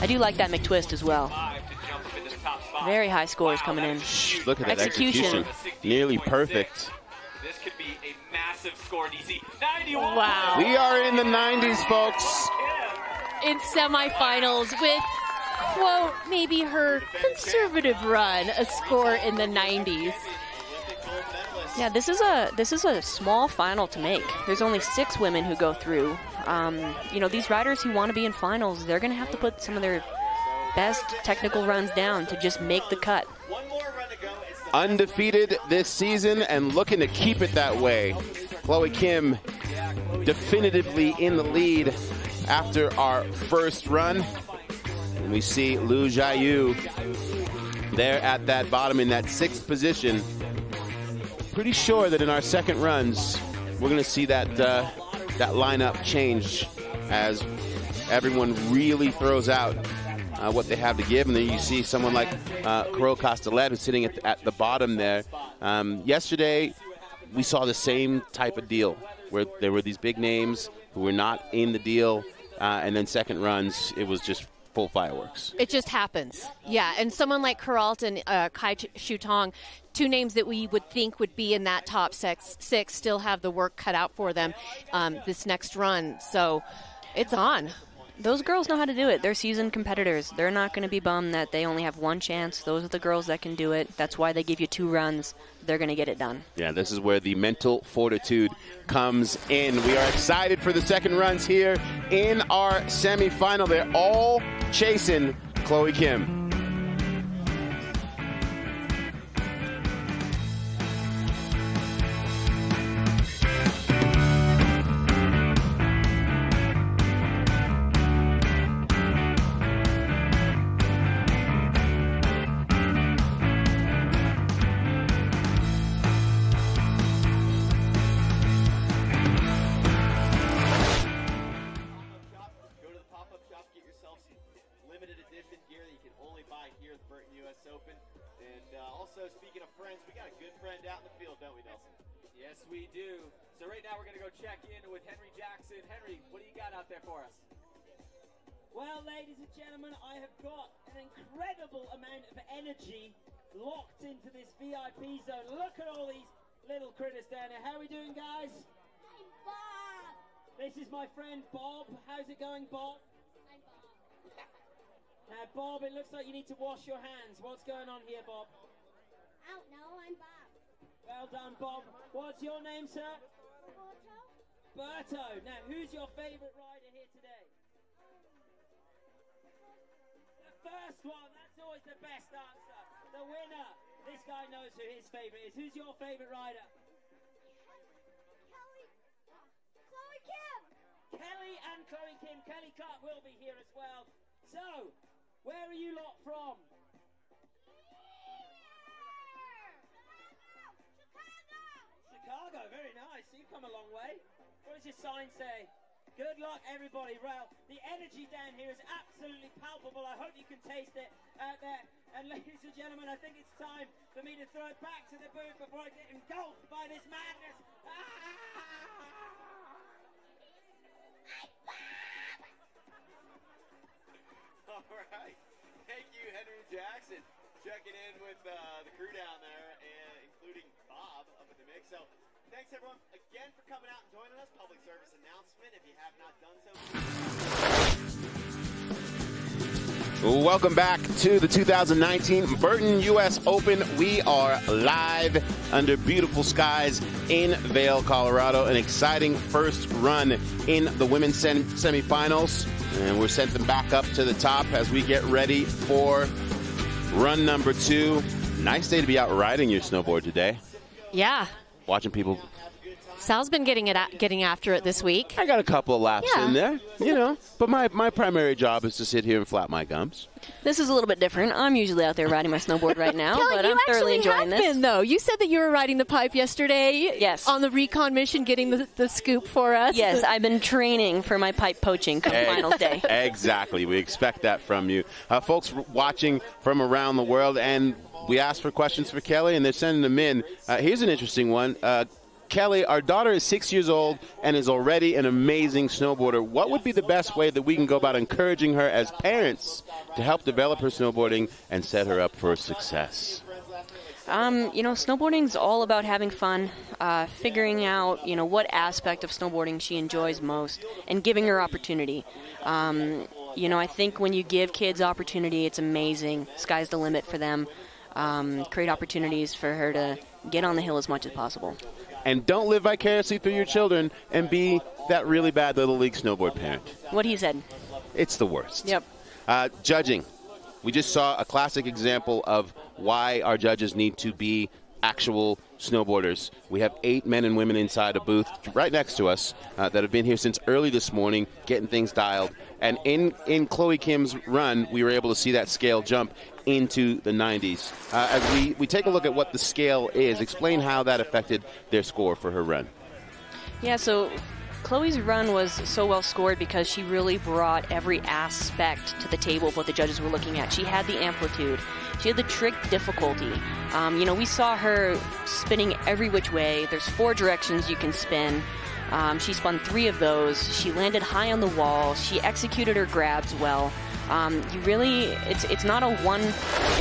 I do like that McTwist as well. Very high scores coming in. Look at that execution. Nearly perfect. This could be a massive score, DC. 91. Wow. We are in the 90s, folks. In semifinals with, quote, maybe her conservative run, a score in the 90s. Yeah, this is a small final to make. There's only 6 women who go through. You know, these riders who want to be in finals, they're going to have to put some of their best technical runs down to just make the cut. Undefeated this season and looking to keep it that way. Chloe Kim definitively in the lead after our first run. And we see Liu Jiayu there at that bottom in that 6th position. Pretty sure that in our second runs, we're going to see that that lineup change as everyone really throws out what they have to give. And then you see someone like Queralt Castellet, who's sitting at the bottom there. Yesterday, we saw the same type of deal where there were these big names who were not in the deal. And then second runs, it was just full fireworks. It just happens. Yeah, and someone like Queralt and Cai Xuetong, 2 names that we would think would be in that top 6, still have the work cut out for them this next run. So it's on. Those girls know how to do it. They're seasoned competitors. They're not going to be bummed that they only have 1 chance. Those are the girls that can do it. That's why they give you 2 runs. They're going to get it done. Yeah, this is where the mental fortitude comes in. We are excited for the second runs here in our semifinal. They're all chasing Chloe Kim. Well, ladies and gentlemen, I have got an incredible amount of energy locked into this VIP zone. Look at all these little critters down there. How are we doing, guys? I'm Bob. This is my friend Bob. How's it going, Bob? I'm Bob. Now, Bob, it looks like you need to wash your hands. What's going on here, Bob? I don't know. I'm Bob. Well done, Bob. What's your name, sir? Berto. Berto. Now, who's your favorite rider here today? First one, that's always the best answer. The winner. This guy knows who his favorite is. Who's your favorite rider? Chloe Kim. Kelly and Chloe Kim. Kelly Clark will be here as well. So, where are you lot from? Chicago. come a long way. What does your sign say? Good luck, everybody. Well, the energy down here is absolutely palpable. I hope you can taste it out there. And ladies and gentlemen, I think it's time for me to throw it back to the booth before I get engulfed by this madness. All right. Thank you, Henry Jackson, checking in with the crew down there, including Bob up in the mix. So thanks, everyone, again for coming out and joining us. Public service announcement, if you have not done so. Welcome back to the 2019 Burton US Open. We are live under beautiful skies in Vail, Colorado. An exciting first run in the women's semifinals. And we're sent them back up to the top as we get ready for run number 2. Nice day to be out riding your snowboard today. Yeah. Watching people. Sal's been getting after it this week. I got a couple of laps in there, you know. But my primary job is to sit here and flap my gums. This is a little bit different. I'm usually out there riding my snowboard right now, Kelly, but I'm thoroughly enjoying this. Been, though. You said that you were riding the pipe yesterday. Yes. On the recon mission, getting the scoop for us. Yes, I've been training for my pipe poaching come finals day. Exactly. We expect that from you. Folks watching from around the world, and we asked for questions for Kelly, and they're sending them in. Here's an interesting one. Kelly, our daughter is 6 years old and is already an amazing snowboarder. What would be the best way that we can go about encouraging her as parents to help develop her snowboarding and set her up for success? You know, snowboarding's all about having fun, figuring out, you know, what aspect of snowboarding she enjoys most, and giving her opportunity. You know, I think when you give kids opportunity, it's amazing. Sky's the limit for them. Create opportunities for her to get on the hill as much as possible. And don't live vicariously through your children and be that really bad Little League snowboard parent. What he said. It's the worst. Yep. Judging. We just saw a classic example of why our judges need to be actual snowboarders. We have 8 men and women inside a booth right next to us that have been here since early this morning, getting things dialed. And in Chloe Kim's run, we were able to see that scale jump into the 90s. As we take a look at what the scale is, explain how that affected their score for her run. Yeah, so Chloe's run was so well scored because she really brought every aspect to the table of what the judges were looking at. She had the amplitude. She had the trick difficulty. You know, we saw her spinning every which way. There's 4 directions you can spin. She spun 3 of those. She landed high on the wall. She executed her grabs well. You really, it's not a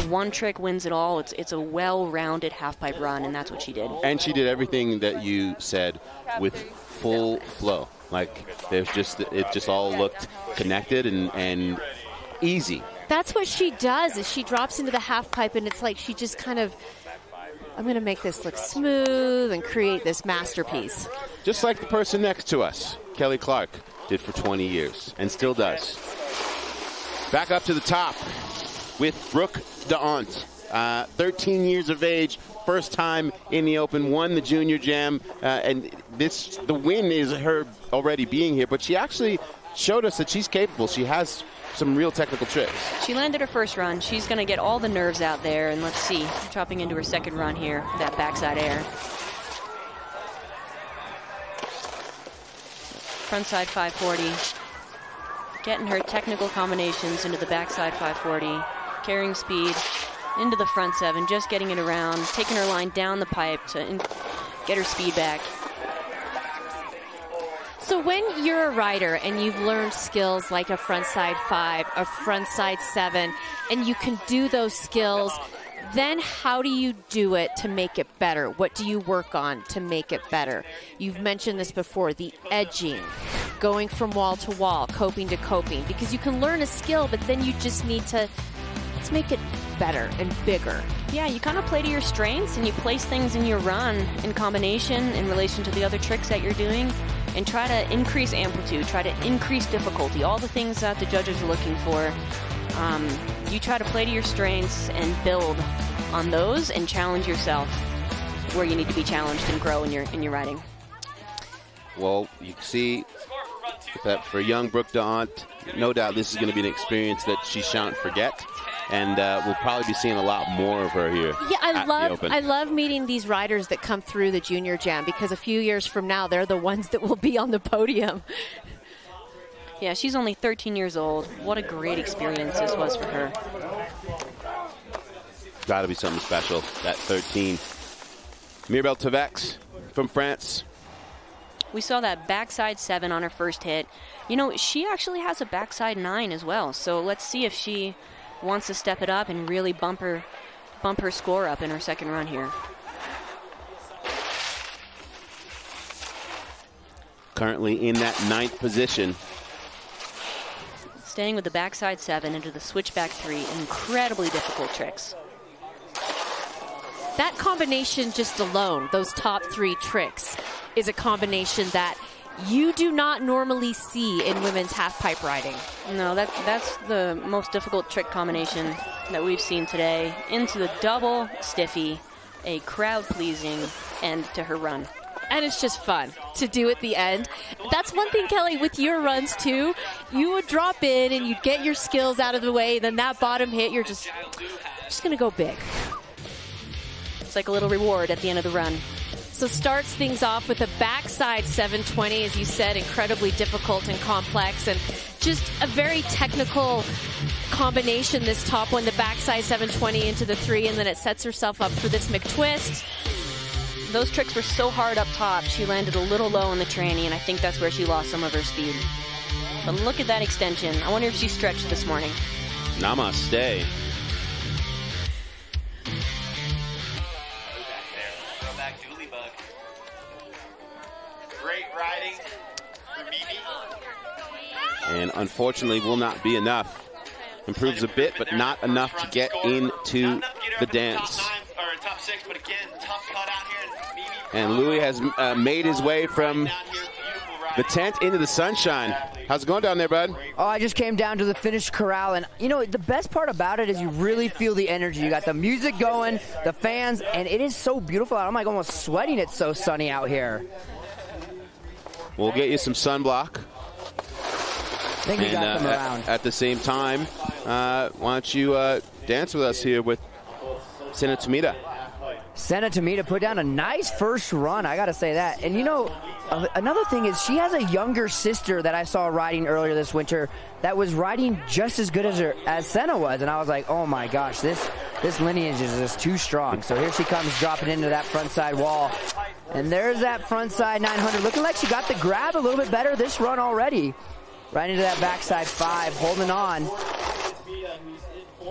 one trick wins it all. It's a well-rounded half-pipe run, and that's what she did. And she did everything that you said with full flow. Like it just all looked connected and easy. That's what she does, is she drops into the half-pipe, and it's like she just kind of, I'm going to make this look smooth and create this masterpiece. Just like the person next to us, Kelly Clark, did for 20 years and still does. Back up to the top with Brooke D'hondt, 13 years of age, first time in the Open, won the Junior Jam, and the win is her already being here, but she actually showed us that she's capable. She has some real technical tricks. She landed her first run. She's going to get all the nerves out there, and let's see, dropping into her second run here, that backside air. Frontside 540. Getting her technical combinations into the backside 540, carrying speed into the front 7, just getting it around, taking her line down the pipe to get her speed back. So when you're a rider and you've learned skills like a frontside 5, a frontside 7, and you can do those skills, then how do you do it to make it better? What do you work on to make it better? You've mentioned this before, the edging, going from wall to wall, coping to coping, because you can learn a skill, but then you just need to, let's make it better and bigger. Yeah, you kind of play to your strengths and you place things in your run in combination in relation to the other tricks that you're doing, and try to increase amplitude, try to increase difficulty, all the things that the judges are looking for. You try to play to your strengths and build on those and challenge yourself where you need to be challenged and grow in your riding. Well, you can see that for young Brooke D'hondt, no doubt this is going to be an experience that she shan't forget. And we'll probably be seeing a lot more of her here. Yeah, I love meeting these riders that come through the Junior Jam, because a few years from now, they're the ones that will be on the podium. Yeah, she's only 13 years old. What a great experience this was for her. Got to be something special, that 13. Mirabelle Thovex from France. We saw that backside 7 on her first hit. You know, she actually has a backside 9 as well. So let's see if she wants to step it up and really bump her score up in her second run here. Currently in that 9th position. Staying with the backside 7 into the switchback 3. Incredibly difficult tricks. That combination just alone, those top 3 tricks, is a combination that you do not normally see in women's half-pipe riding. No, that's the most difficult trick combination that we've seen today. Into the double stiffy, a crowd-pleasing end to her run. And it's just fun to do at the end. That's one thing, Kelly, with your runs too. You would drop in and you'd get your skills out of the way, then that bottom hit, you're just going to go big. It's like a little reward at the end of the run. So starts things off with a backside 720, as you said, incredibly difficult and complex, and just a very technical combination, this top one, the backside 720 into the 3, and then it sets herself up for this McTwist. Those tricks were so hard up top, she landed a little low in the tranny, and I think that's where she lost some of her speed. But look at that extension. I wonder if she stretched this morning. Namaste. Great riding for Mimi. And unfortunately will not be enough. Improves a bit, but not enough to get into the dance. And Louis has made his way from the tent into the sunshine. How's it going down there, bud? Oh, I just came down to the finished corral, and you know, the best part about it is you really feel the energy. You got the music going, the fans, and it is so beautiful. I'm like almost sweating. It's so sunny out here. We'll get you some sunblock. I think we got them around. At the same time, why don't you dance with us here with Sena Tomita. Sena Tomita put down a nice first run, I got to say that. And you know, another thing is she has a younger sister that I saw riding earlier this winter that was riding just as good as Sena was. And I was like, oh my gosh, this lineage is just too strong. So here she comes dropping into that front side wall. And there's that front side 900. Looking like she got the grab a little bit better this run already. Right into that backside 5, holding on.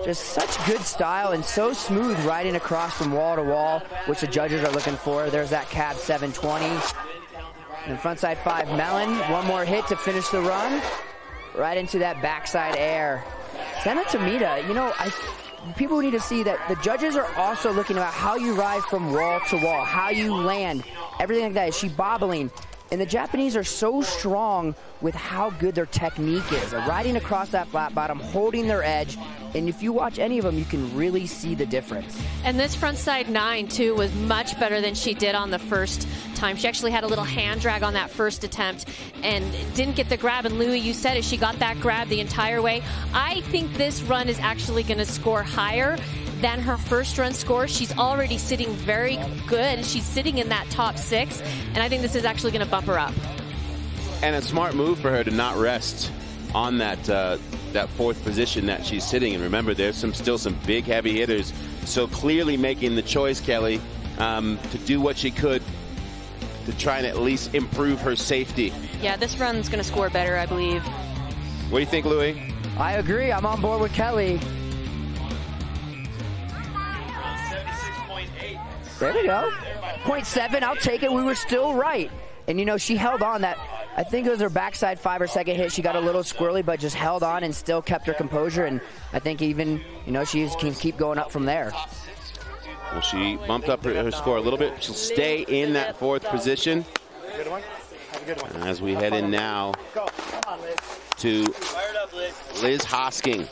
Just such good style and so smooth riding across from wall to wall, which the judges are looking for. There's that cab 720. And frontside 5 melon. One more hit to finish the run. Right into that backside air. Sena Tomita, you know, people need to see that the judges are also looking at how you ride from wall to wall, how you land, everything like that. Is she bobbling? And the Japanese are so strong with how good their technique is. They're riding across that flat bottom, holding their edge. And if you watch any of them, you can really see the difference. And this frontside 9, too, was much better than she did on the first time. She actually had a little hand drag on that first attempt and didn't get the grab. And Louis, you said it, she got that grab the entire way. I think this run is actually going to score higher than her first run score. She's already sitting very good. She's sitting in that top 6, and I think this is actually going to bump her up. And a smart move for her to not rest on that that 4th position that she's sitting in. Remember, there's still some big heavy hitters, so clearly making the choice, Kelly, to do what she could to try and at least improve her safety. Yeah, this run's going to score better, I believe. What do you think, Louis? I agree. I'm on board with Kelly. There we go. 0.7, I'll take it. We were still right. And, you know, she held on that. I think it was her backside 5 or second hit. She got a little squirrely, but just held on and still kept her composure. And I think even, you know, she can keep going up from there. Well, she bumped up her score a little bit. She'll stay in that 4th position. As we head in now to Liz Hosking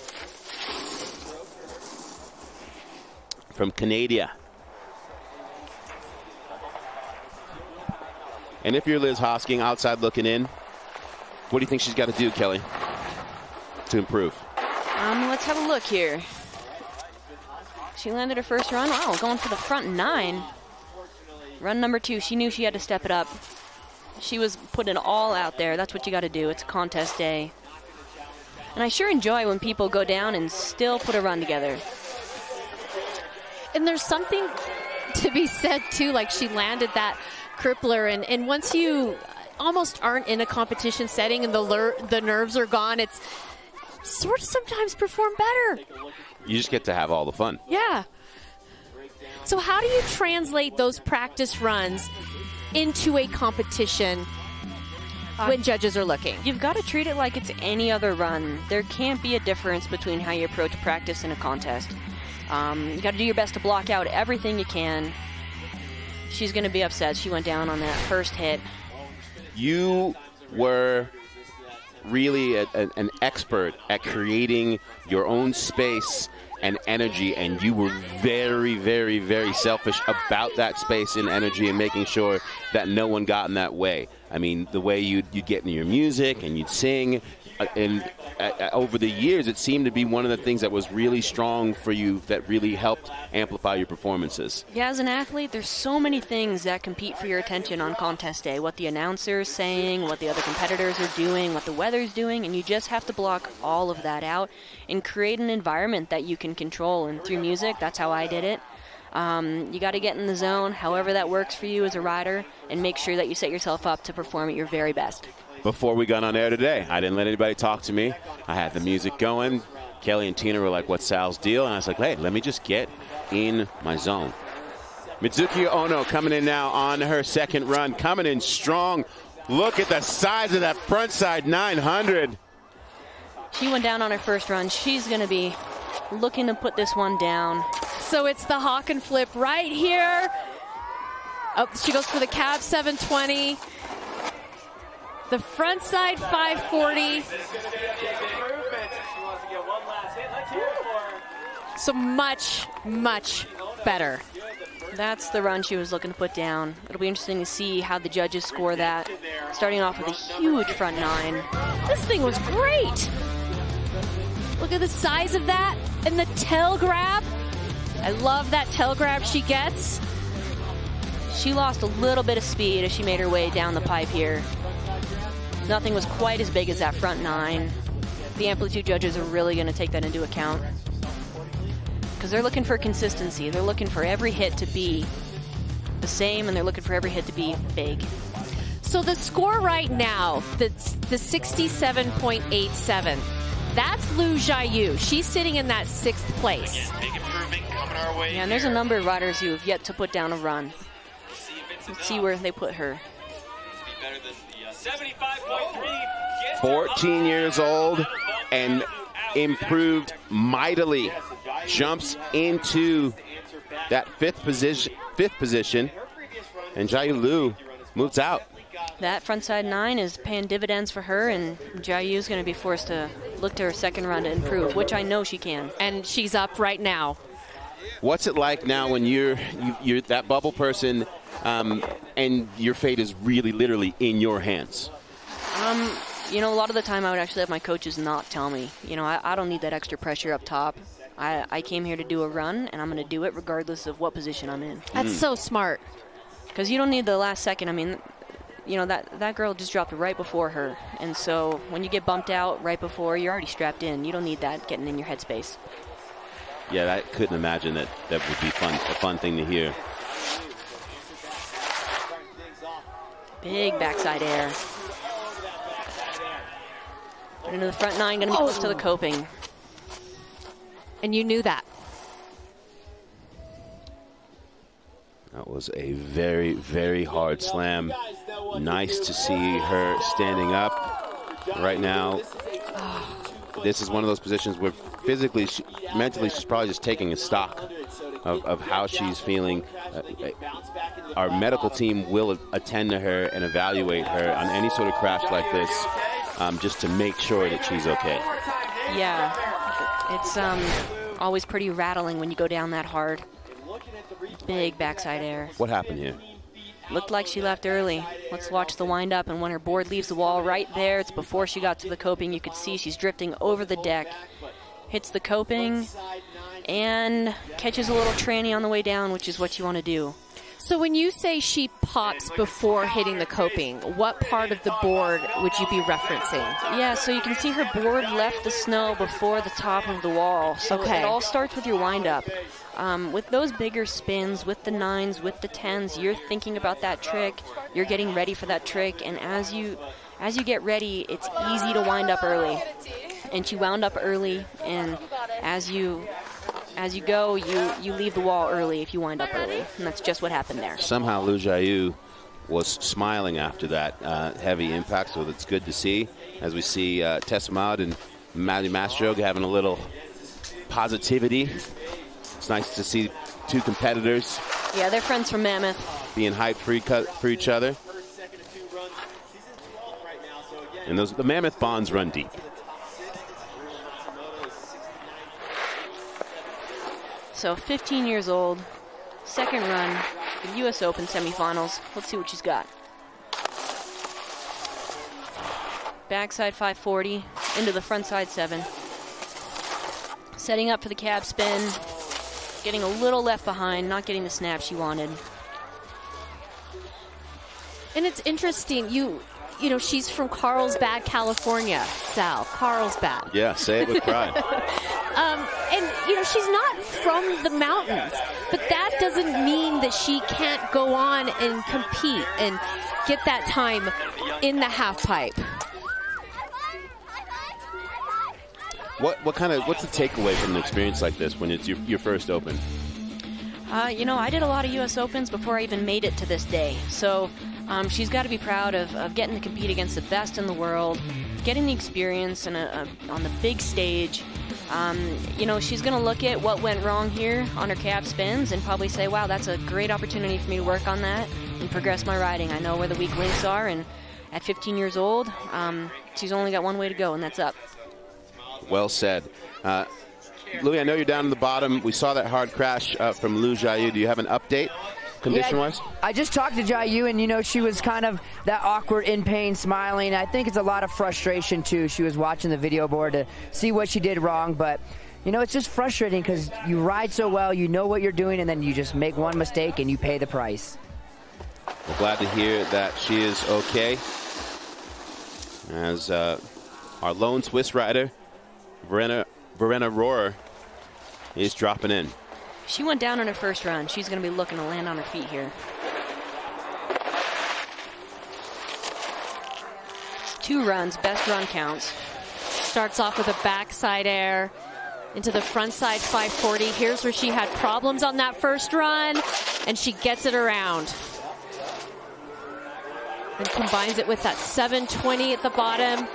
from Canada. And if you're Liz Hosking, outside looking in, what do you think she's got to do, Kelly, to improve? Let's have a look here. She landed her first run. Wow, going for the front 9. Run number 2, she knew she had to step it up. She was putting it all out there. That's what you got to do. It's a contest day. And I sure enjoy when people go down and still put a run together. And there's something to be said, too, like she landed that crippler. And once you almost aren't in a competition setting and the nerves are gone, it's sort of sometimes perform better. You just get to have all the fun. Yeah. So how do you translate those practice runs into a competition when judges are looking? You've got to treat it like it's any other run. There can't be a difference between how you approach practice and a contest. You got to do your best to block out everything you can. She's going to be upset. She went down on that first hit. You were really an expert at creating your own space and energy, and you were very, very, very selfish about that space and energy and making sure that no one got in that way. I mean, the way you'd get in your music and you'd sing, and over the years, it seemed to be one of the things that was really strong for you that really helped amplify your performances. Yeah, as an athlete, there's so many things that compete for your attention on contest day. What the announcer's saying, what the other competitors are doing, what the weather's doing, and you just have to block all of that out and create an environment that you can control. And through music, that's how I did it. You got to get in the zone, however that works for you as a rider, and make sure that you set yourself up to perform at your very best. Before we got on air today, I didn't let anybody talk to me. I had the music going. Kelly and Tina were like, what's Sal's deal? And I was like, hey, let me just get in my zone. Mitsuki Ono coming in now on her second run, coming in strong. Look at the size of that front side 900. She went down on her first run. She's going to be looking to put this one down. So it's the hawk and flip right here. Oh, she goes for the cab 720. The front side 540. So much, much better. That's the run she was looking to put down. It'll be interesting to see how the judges score that. Starting off with a huge front 9. This thing was great. Look at the size of that and the tail grab. I love that tail grab she gets. She lost a little bit of speed as she made her way down the pipe here. Nothing was quite as big as that front 9. The amplitude judges are really going to take that into account because they're looking for consistency. They're looking for every hit to be the same, and they're looking for every hit to be big. So the score right now, the 67.87, that's Liu Jiayu. She's sitting in that 6th place. Big improvement coming our way. Yeah, and there's a number of riders who have yet to put down a run. Let's see where they put her. 14 years old and improved mightily. Jumps into that fifth position, and Jiayu Liu moves out. That frontside 9 is paying dividends for her, and Jiayu is going to be forced to look to her second run to improve, which I know she can. And she's up right now. What's it like now when you're that bubble person, and your fate is really literally in your hands? You know, a lot of the time I would actually have my coaches not tell me. You know, I don't need that extra pressure up top. I came here to do a run, and I'm going to do it regardless of what position I'm in. That's so smart. Because you don't need the last second. I mean, you know, that girl just dropped right before her. And so when you get bumped out right before, you're already strapped in. You don't need that getting in your headspace. Yeah, I couldn't imagine that would be a fun thing to hear. Big backside air. Into the front 9, going to be close to the coping. And you knew that. That was a very, very hard slam. Nice to see her standing up right now. This is one of those positions where physically, mentally, she's probably just taking a stock of how she's feeling. Our medical team will attend to her and evaluate her on any sort of crash like this, just to make sure that she's okay. Yeah, it's always pretty rattling when you go down that hard. Big backside air. What happened here? Looked like she left early. Let's watch the wind up, and when her board leaves the wall right there, it's before she got to the coping. You could see she's drifting over the deck, hits the coping, and catches a little tranny on the way down, which is what you want to do. So when you say she pops before hitting the coping, what part of the board would you be referencing? Yeah, so you can see her board left the snow before the top of the wall. So it all starts with your wind-up. With those bigger spins, with the 9s, with the 10s, you're thinking about that trick. You're getting ready for that trick, and as you get ready, it's easy to wind up early. And she wound up early, and as you go, you leave the wall early if you wind up early, and that's just what happened there. Somehow Liu Jiayu was smiling after that heavy impact, so that's good to see. As we see Tessa Maud and Maddie Mastro having a little positivity. It's nice to see two competitors. Yeah, they're friends from Mammoth. Being hyped for each other. And the Mammoth bonds run deep. So 15 years old, second run, the US Open semifinals. Let's see what she's got. Backside 540, into the frontside 7. Setting up for the cab spin, getting a little left behind, not getting the snap she wanted. And it's interesting, you know, she's from Carlsbad, California, Sal, Carlsbad. Yeah, say it with pride. And, you know, she's not from the mountains, but that doesn't mean that she can't go on and compete and get that time in the half pipe. What's the takeaway from an experience like this when it's your first Open? You know, I did a lot of US Opens before I even made it to this day. So she's got to be proud of getting to compete against the best in the world, getting the experience on the big stage. You know, she's going to look at what went wrong here on her cab spins and probably say, wow, that's a great opportunity for me to work on that and progress my riding. I know where the weak links are, and at 15 years old, she's only got one way to go, and that's up. Well said. Louis, I know you're down in the bottom. We saw that hard crash from Liu Jiayu. Do you have an update, condition-wise? Yeah, I just talked to Jiayu, and, you know, she was kind of that awkward, in pain, smiling. I think it's a lot of frustration, too. She was watching the video board to see what she did wrong, but, you know, it's just frustrating because you ride so well, you know what you're doing, and then you just make one mistake and you pay the price. We're glad to hear that she is okay. As our lone Swiss rider, Verena Rohrer, is dropping in. She went down on her first run. She's going to be looking to land on her feet here. It's 2 runs, best run counts. Starts off with a backside air into the frontside 540. Here's where she had problems on that first run, and she gets it around. And combines it with that 720 at the bottom.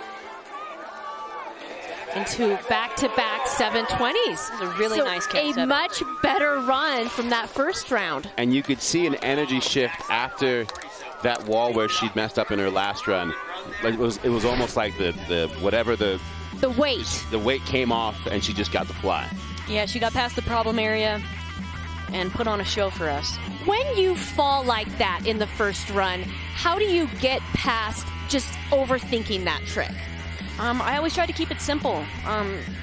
Into back-to-back 720s. This is a really nice cab a much better run from that first round. And you could see an energy shift after that wall where she'd messed up in her last run. It was almost like the weight came off and she just got the fly. Yeah, she got past the problem area and put on a show for us. When you fall like that in the first run, how do you get past just overthinking that trick? I always try to keep it simple.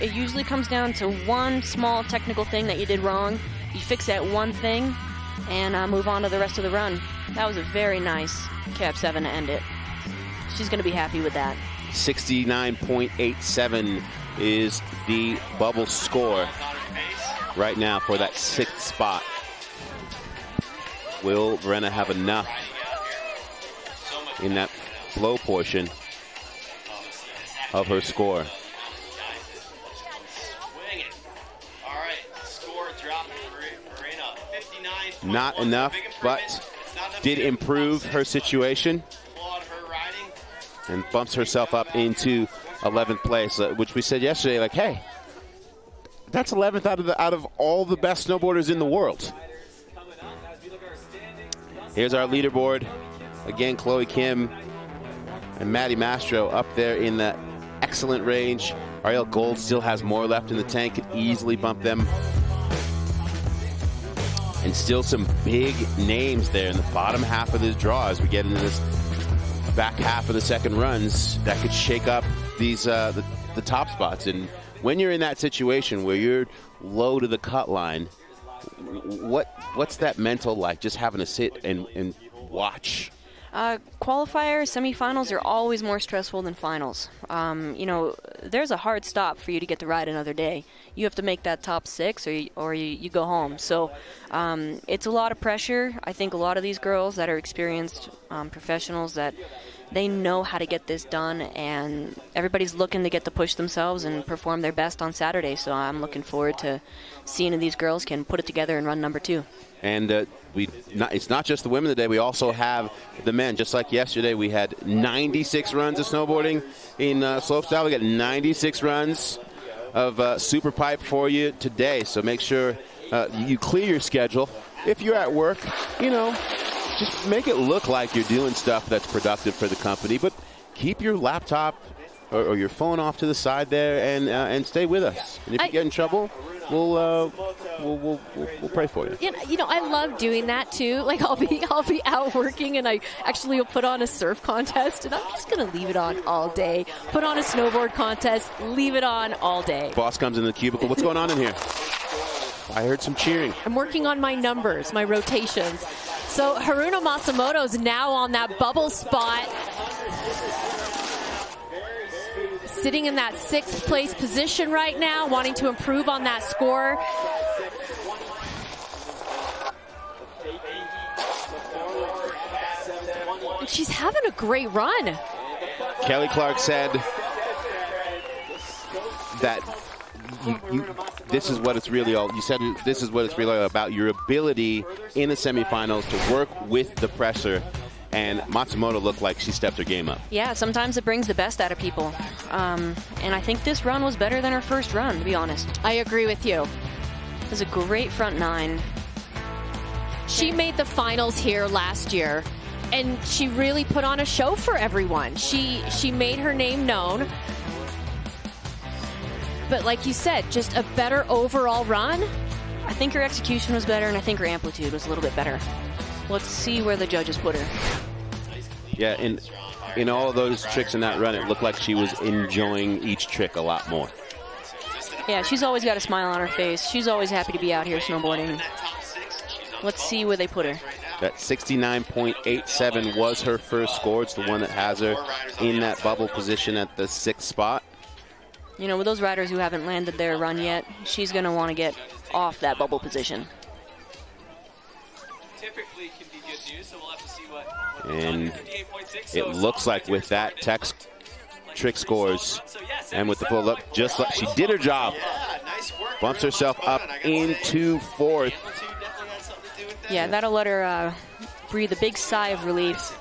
It usually comes down to one small technical thing that you did wrong. You fix that one thing and move on to the rest of the run. That was a very nice cab 7 to end it. She's going to be happy with that. 69.87 is the bubble score right now for that 6th spot. Will Verena have enough in that flow portion of her score? Not enough, but did improve her situation and bumps herself up into 11th place, which we said yesterday, like, hey, that's 11th out of all the best snowboarders in the world. Here's our leaderboard. Again, Chloe Kim and Maddie Mastro up there in the excellent range. Arielle Gold still has more left in the tank, could easily bump them. And still some big names there in the bottom half of this draw as we get into this back half of the second runs that could shake up these the top spots. And when you're in that situation where you're low to the cut line. What's that mental like, just having to sit and watch? Qualifiers, semifinals are always more stressful than finals. You know, there's a hard stop for you to get to ride another day. You have to make that top 6 or you go home. So it's a lot of pressure. I think a lot of these girls that are experienced professionals, that they know how to get this done, and everybody's looking to get to push themselves and perform their best on Saturday. So I'm looking forward to seeing if these girls can put it together and run number 2. And it's not just the women today. We also have the men. Just like yesterday, we had 96 runs of snowboarding in slopestyle. We got 96 runs of super pipe for you today. So make sure you clear your schedule. If you're at work, you know, just make it look like you're doing stuff that's productive for the company. But keep your laptop or your phone off to the side there and stay with us. And if you get in trouble, we'll pray for you. You know, I love doing that too. Like I'll be out working, and I actually will put on a surf contest, and I'm just gonna leave it on all day. Put on a snowboard contest, leave it on all day. Boss comes in the cubicle. What's going on in here? I heard some cheering. I'm working on my numbers, my rotations. So Haruna Matsumoto is now on that bubble spot, sitting in that 6th place position right now, wanting to improve on that score. And she's having a great run. Kelly Clark said that this is what it's really all. You said this is what it's really all about. Your ability in the semifinals to work with the pressure. And Matsumoto looked like she stepped her game up. Yeah, sometimes it brings the best out of people. And I think this run was better than her first run, to be honest. I agree with you. It was a great front 9. She made the finals here last year, and she really put on a show for everyone. She made her name known. But like you said, just a better overall run. I think her execution was better, and I think her amplitude was a little bit better. Let's see where the judges put her. Yeah, in all of those tricks in that run, it looked like she was enjoying each trick a lot more. Yeah, she's always got a smile on her face. She's always happy to be out here snowboarding. Let's see where they put her. That 69.87 was her first score. It's the one that has her in that bubble position at the 6th spot. You know, with those riders who haven't landed their run yet, she's going to want to get off that bubble position. Typically can be good news, so we'll have to see what. And it looks like with that text trick scores and with the full look, just like she did her job. Bumps herself up into 4th. Yeah, that'll let her breathe a big sigh of relief,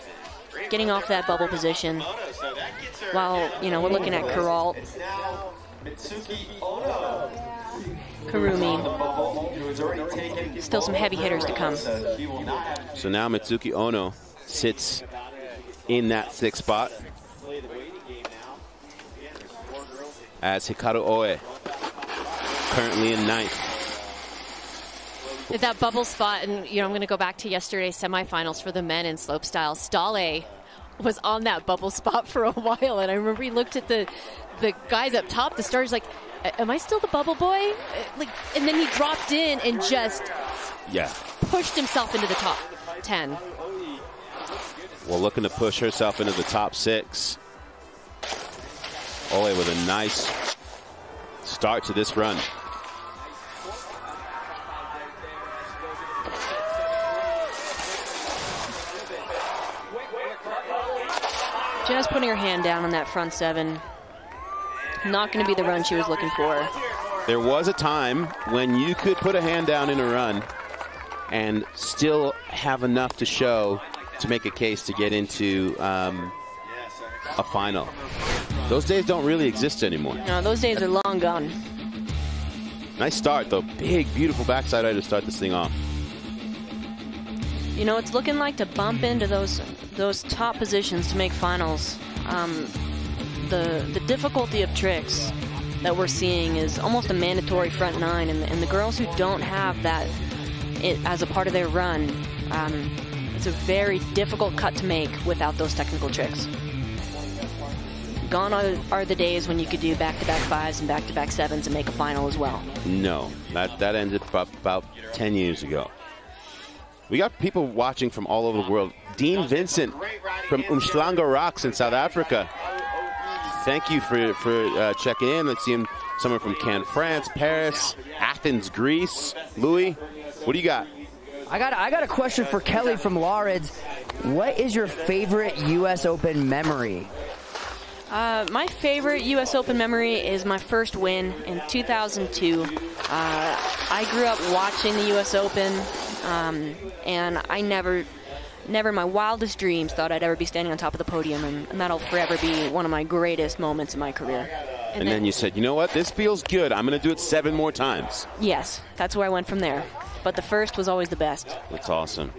getting off that bubble position. While, you know, we're looking at Queralt, Mitsuki Ono. Kurumi. Still some heavy hitters to come. So now Mitsuki Ono sits in that 6th spot as Hikaru Oe currently in 9th. That bubble spot, and you know, I'm going to go back to yesterday's semifinals for the men in slopestyle. Stale was on that bubble spot for a while, and I remember he looked at the guys up top, the starters, like, am I still the bubble boy? Like, and then he dropped in and just pushed himself into the top 10. Well, looking to push herself into the top 6. Oe with a nice start to this run. Just putting her hand down on that front 7. Not going to be the run she was looking for. There was a time when you could put a hand down in a run and still have enough to show to make a case to get into a final. Those days don't really exist anymore. No, those days are long gone. Nice start, though. Big, beautiful backside eye to start this thing off. You know, it's looking like to bump into those top positions to make finals. The difficulty of tricks that we're seeing is almost a mandatory front 9, and the girls who don't have that as a part of their run, it's a very difficult cut to make without those technical tricks. Gone are the days when you could do back-to-back 5s and back-to-back 7s and make a final as well. No, that ended about 10 years ago. We got people watching from all over the world. Dean Vincent from Umhlanga Rocks in South Africa. Thank you for checking in. Let's see someone from Cannes, France, Paris, Athens, Greece. Louis, what do you got? I got a question for Kelly from Lawrence. What is your favorite U.S. Open memory? My favorite U.S. Open memory is my first win in 2002. I grew up watching the U.S. Open, and I never in my wildest dreams thought I'd ever be standing on top of the podium, and that'll forever be one of my greatest moments in my career. And then you said, you know what, this feels good. I'm going to do it 7 more times. Yes, that's where I went from there. But the first was always the best. That's awesome.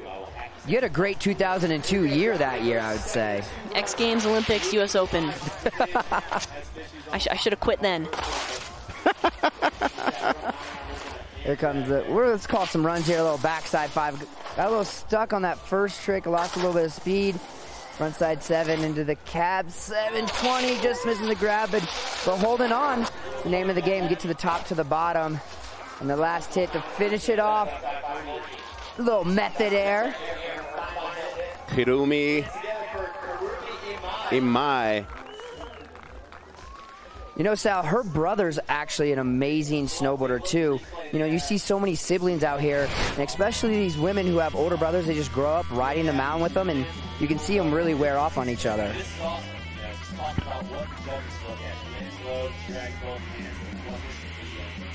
You had a great 2002 year that year, I would say. X Games, Olympics, U.S. Open. I should have quit then. Here comes let's call some runs here. A little backside 5. Got a little stuck on that first trick. Lost a little bit of speed. Frontside 7 into the cab. 720, just missing the grab, but holding on. It's the name of the game. Get to the top to the bottom. And the last hit to finish it off. A little method air. Kurumi Imai. You know, Sal, her brother's actually an amazing snowboarder, too. You know, you see so many siblings out here, and especially these women who have older brothers, they just grow up riding the mountain with them, and you can see them really wear off on each other.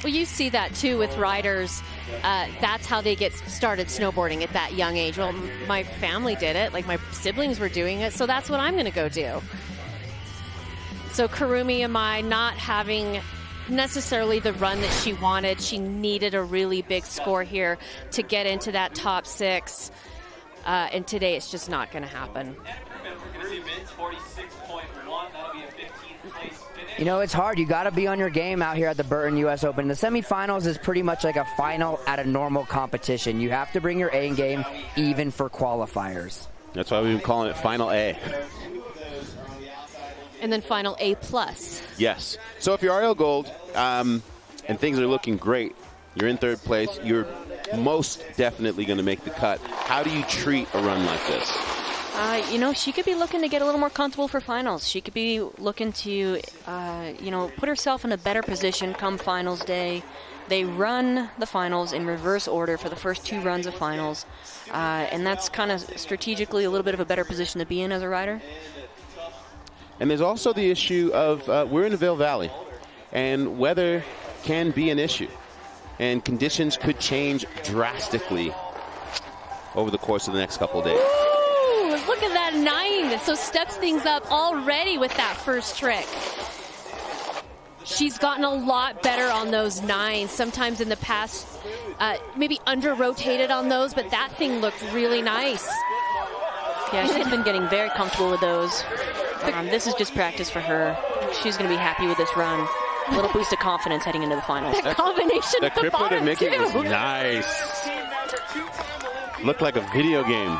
Well, you see that, too, with riders. That's how they get started snowboarding at that young age. Well, my family did it. Like, my siblings were doing it, so that's what I'm going to go do. So Kurumi Imai not having necessarily the run that she wanted. She needed a really big score here to get into that top 6. And today it's just not going to happen. You know, it's hard. You got to be on your game out here at the Burton US Open. The semifinals is pretty much like a final at a normal competition. You have to bring your A game even for qualifiers. That's why we've been calling it Final A. And then final A+. Yes. So if you're Arielle Gold and things are looking great, you're in 3rd place, you're most definitely going to make the cut. How do you treat a run like this? You know, she could be looking to get a little more comfortable for finals. She could be looking to, you know, put herself in a better position come finals day. They run the finals in reverse order for the first 2 runs of finals. And that's kind of strategically a little bit of a better position to be in as a rider. And there's also the issue of we're in the Vail Valley, and weather can be an issue. And conditions could change drastically over the course of the next couple of days. Ooh, look at that 9. So steps things up already with that first trick. She's gotten a lot better on those 9s. Sometimes in the past, maybe under-rotated on those, but that thing looked really nice. Yeah, she's been getting very comfortable with those. This is just practice for her. She's going to be happy with this run. A little boost of confidence heading into the finals. That combination at the bottom, Mickey too. was nice. Looked like a video game.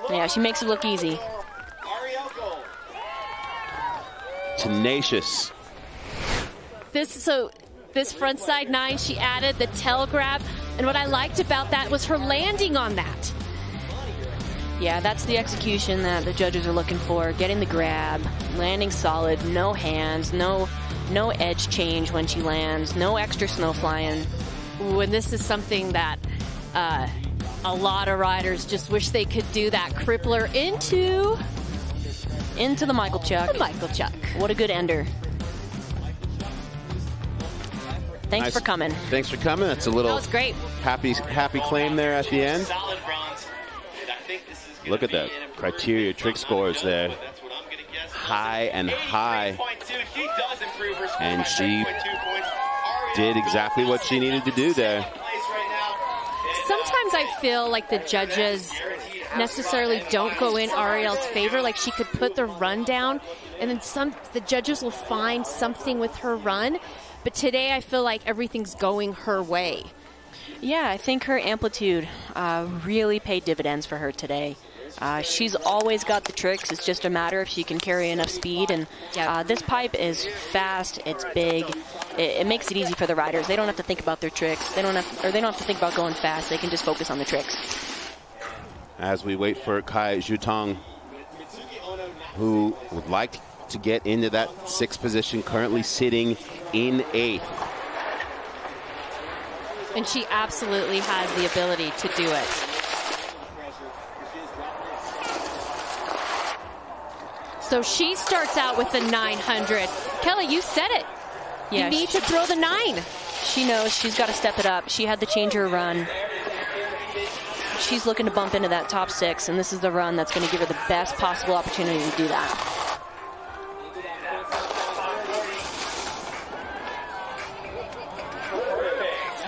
Yeah, she makes it look easy. Tenacious. This front side 9, she added the tail grab. And what I liked about that was her landing on that. Yeah, that's the execution that the judges are looking for. Getting the grab, landing solid, no hands, no edge change when she lands, no extra snow flying. Ooh, and this is something that a lot of riders just wish they could do, that crippler into the Michael Chuck. The Michael Chuck. What a good ender. Thanks Nice. for coming. Thanks for coming. That's a little That was great. happy claim there at the end. Look at that criteria trick scores there. High and high. And she did exactly what she needed to do there. Sometimes I feel like the judges necessarily don't go in Arielle's favor. Like, she could put the run down, and then the judges will find something with her run. But today I feel like everything's going her way. Yeah, I think her amplitude really paid dividends for her today. She's always got the tricks. It's just a matter if she can carry enough speed. And this pipe is fast. It's big. It makes it easy for the riders. They don't have to think about their tricks. They don't have to think about going fast. They can just focus on the tricks. As we wait for Cai Xuetong, who would like to get into that 6th position, currently sitting in 8th. And she absolutely has the ability to do it. So she starts out with the 900. Kelly, you said it. You need to throw the 9. She knows she's got to step it up. She had to change her run. She's looking to bump into that top 6, and this is the run that's going to give her the best possible opportunity to do that.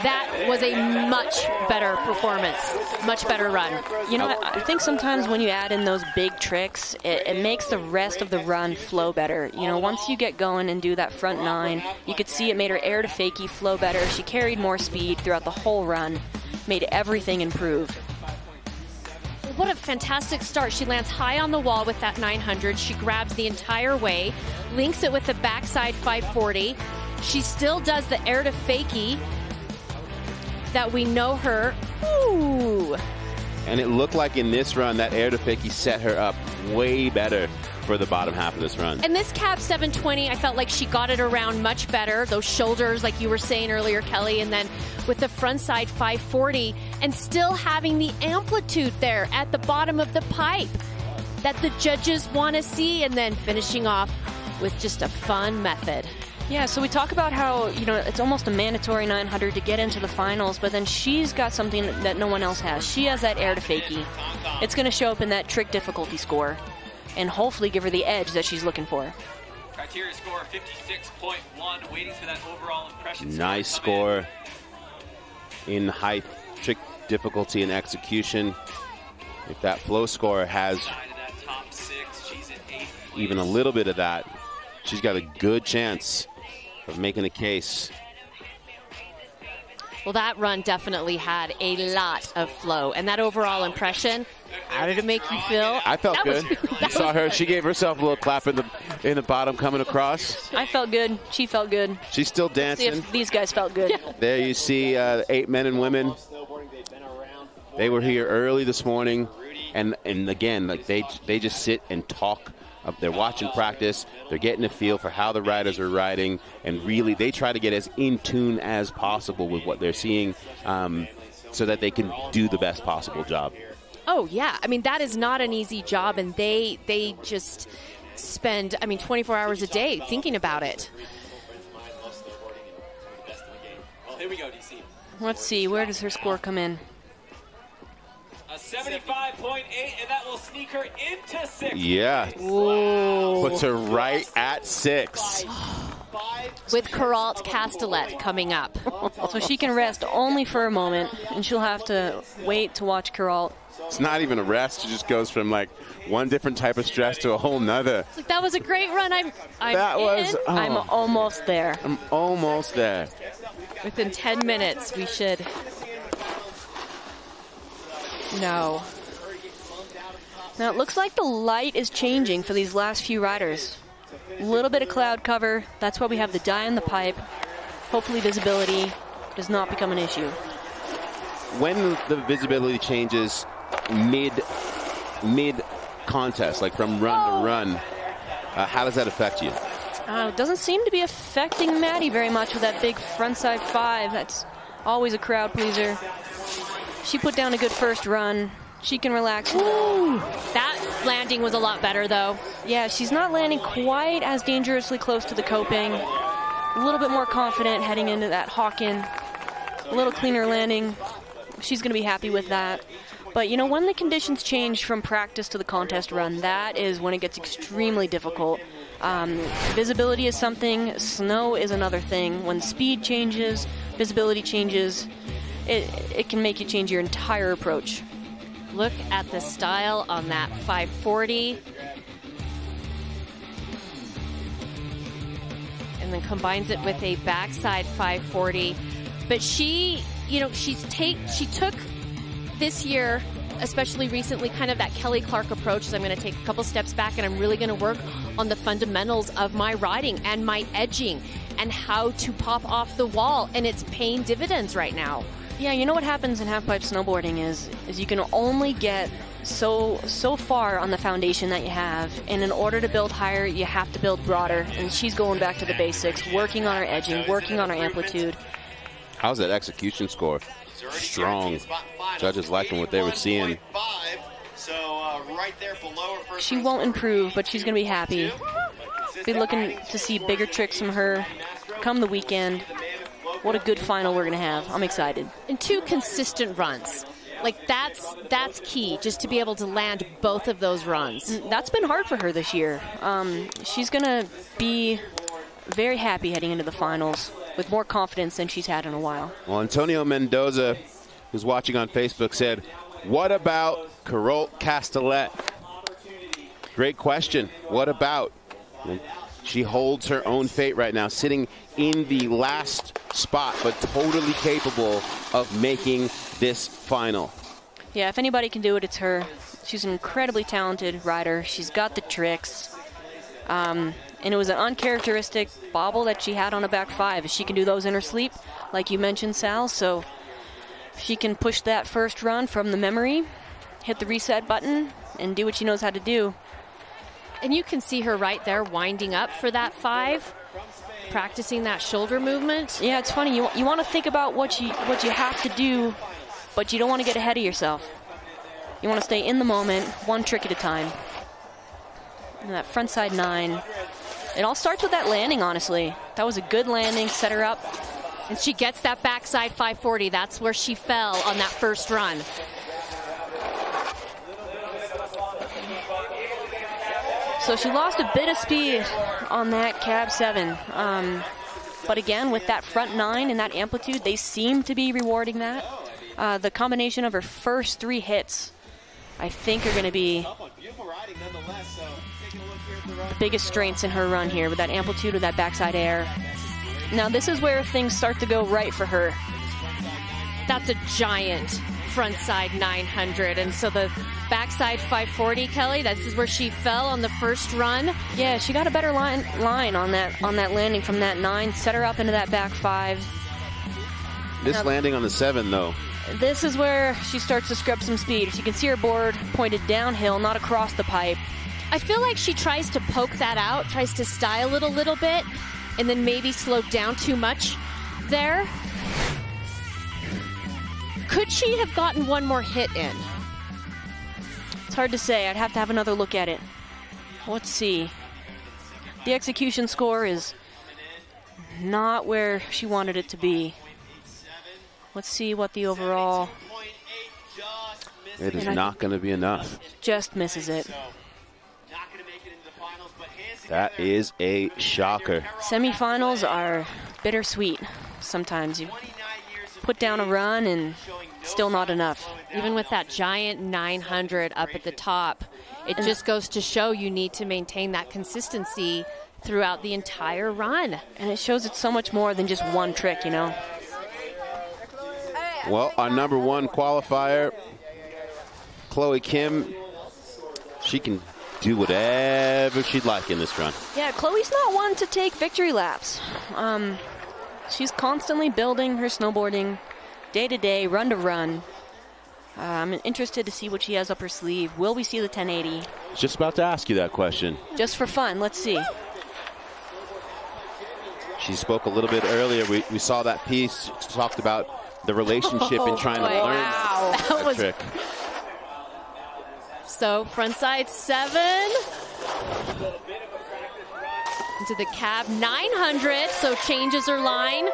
That was a much better performance, much better run. You know, I think sometimes when you add in those big tricks, it makes the rest of the run flow better. You know, once you get going and do that front 9, you could see it made her air to fakie flow better. She carried more speed throughout the whole run, made everything improve. What a fantastic start. She lands high on the wall with that 900. She grabs the entire way, links it with the backside 540. She still does the air to fakie that we know her. Ooh. And it looked like in this run that air to fakie set her up way better for the bottom half of this run. And this cab 720, I felt like she got it around much better. Those shoulders, like you were saying earlier, Kelly, and then with the front side 540 and still having the amplitude there at the bottom of the pipe that the judges want to see, and then finishing off with just a fun method. Yeah, so we talk about how, you know, it's almost a mandatory 900 to get into the finals, but then she's got something that no one else has. She has that air to fakie. It's going to show up in that trick difficulty score and hopefully give her the edge that she's looking for. Criteria score 56.1, waiting for that overall impression. Nice score in high trick difficulty and execution. If that flow score has even a little bit of that, she's got a good chance of making a case. Well, that run definitely had a lot of flow. And that overall impression, how did it make you feel? I felt good. You saw her. She gave herself a little clap in the bottom coming across. I felt good. She felt good. She's still dancing. See if these guys felt good. Yeah. There you see 8 men and women. They were here early this morning. And again, like they just sit and talk. They're watching practice. They're getting a feel for how the riders are riding, and really they try to get as in tune as possible with what they're seeing, so that they can do the best possible job. Oh yeah, I mean that is not an easy job, and they just spend 24 hours a day thinking about it. Well, here we go, DC. Let's see, where does her score come in? A 75.8, and that will sneak her into 6th. Yeah. Ooh. Puts her right at 6. With Queralt Castellet coming up. So she can rest only for a moment, and she'll have to wait to watch Queralt. It's not even a rest. It just goes from like one different type of stress to a whole nother. Like, that was a great run. I'm almost there. I'm almost there. Within 10 minutes, we should... No. Now it looks like the light is changing for these last few riders. A little bit of cloud cover. That's why we have the dye in the pipe. Hopefully visibility does not become an issue. When the visibility changes mid contest, like from run to run, how does that affect you? It doesn't seem to be affecting Maddie very much with that big frontside 5. That's always a crowd pleaser. She put down a good first run. She can relax. Ooh, that landing was a lot better, though. Yeah, she's not landing quite as dangerously close to the coping. A little bit more confident heading into that Hawken. A little cleaner landing. She's going to be happy with that. But, you know, when the conditions change from practice to the contest run, that is when it gets extremely difficult. Visibility is something. Snow is another thing. When speed changes, visibility changes, it can make you change your entire approach. Look at the style on that 540. And then combines it with a backside 540. But she, you know, she took this year especially recently, kind of that Kelly Clark approach is I'm going to take a couple steps back and I'm really going to work on the fundamentals of my riding and my edging and how to pop off the wall, and it's paying dividends right now. Yeah, you know what happens in halfpipe snowboarding is you can only get so far on the foundation that you have, and in order to build higher, you have to build broader, and she's going back to the basics, working on her edging, working on her amplitude. How's that execution score? Strong. Judges liking what they were seeing. She won't improve, but she's going to be happy. Be looking to see bigger tricks from her come the weekend. What a good final we're going to have. I'm excited. And 2 consistent runs. Like, that's key, just to be able to land both of those runs. That's been hard for her this year. She's going to be very happy heading into the finals with more confidence than she's had in a while. Well, Antonio Mendoza, who's watching on Facebook, said, what about Queralt Castellet? Great question. What about? She holds her own fate right now, sitting in the last spot, but totally capable of making this final. Yeah, if anybody can do it, it's her. She's an incredibly talented rider. She's got the tricks. And it was an uncharacteristic bobble that she had on a back 5. She can do those in her sleep, like you mentioned, Sal. So she can push that first run from the memory, hit the reset button, and do what she knows how to do. And you can see her right there winding up for that 5, practicing that shoulder movement. Yeah, it's funny. You want to think about what you have to do, but you don't want to get ahead of yourself. You want to stay in the moment, one trick at a time. And that front side 9. It all starts with that landing, honestly. That was a good landing, set her up. And she gets that backside 540. That's where she fell on that first run. So she lost a bit of speed on that cab 7. But again, with that front 9 and that amplitude, they seem to be rewarding that. The combination of her first 3 hits, I think, are going to be the biggest strengths in her run here, with that amplitude of that backside air. Now this is where things start to go right for her. That's a giant frontside 900, and so the backside 540, Kelly, this is where she fell on the first run. Yeah, she got a better line on that landing from that 9, set her up into that back 5. This now, landing on the 7, though. This is where she starts to scrub some speed. You can see her board pointed downhill, not across the pipe. I feel like she tries to poke that out, tries to style it a little bit, and then maybe slow down too much there. Could she have gotten one more hit in? It's hard to say. I'd have to have another look at it. Let's see. The execution score is not where she wanted it to be. Let's see what the overall... It is not going to be enough. Just misses it. That is a shocker. Semifinals are bittersweet sometimes. You put down a run and still not enough. Even with that giant 900 up at the top, it just goes to show you need to maintain that consistency throughout the entire run. And it shows it's so much more than just one trick, you know. Well, our number 1 qualifier, Chloe Kim, she can do whatever she'd like in this run. Yeah, Chloe's not one to take victory laps. She's constantly building her snowboarding day to day, run to run. I'm interested to see what she has up her sleeve. Will we see the 1080? Just about to ask you that question. Just for fun, let's see. She spoke a little bit earlier. We saw that piece. She talked about the relationship and trying to learn that trick. So frontside 7 into the cab 900, so changes her line.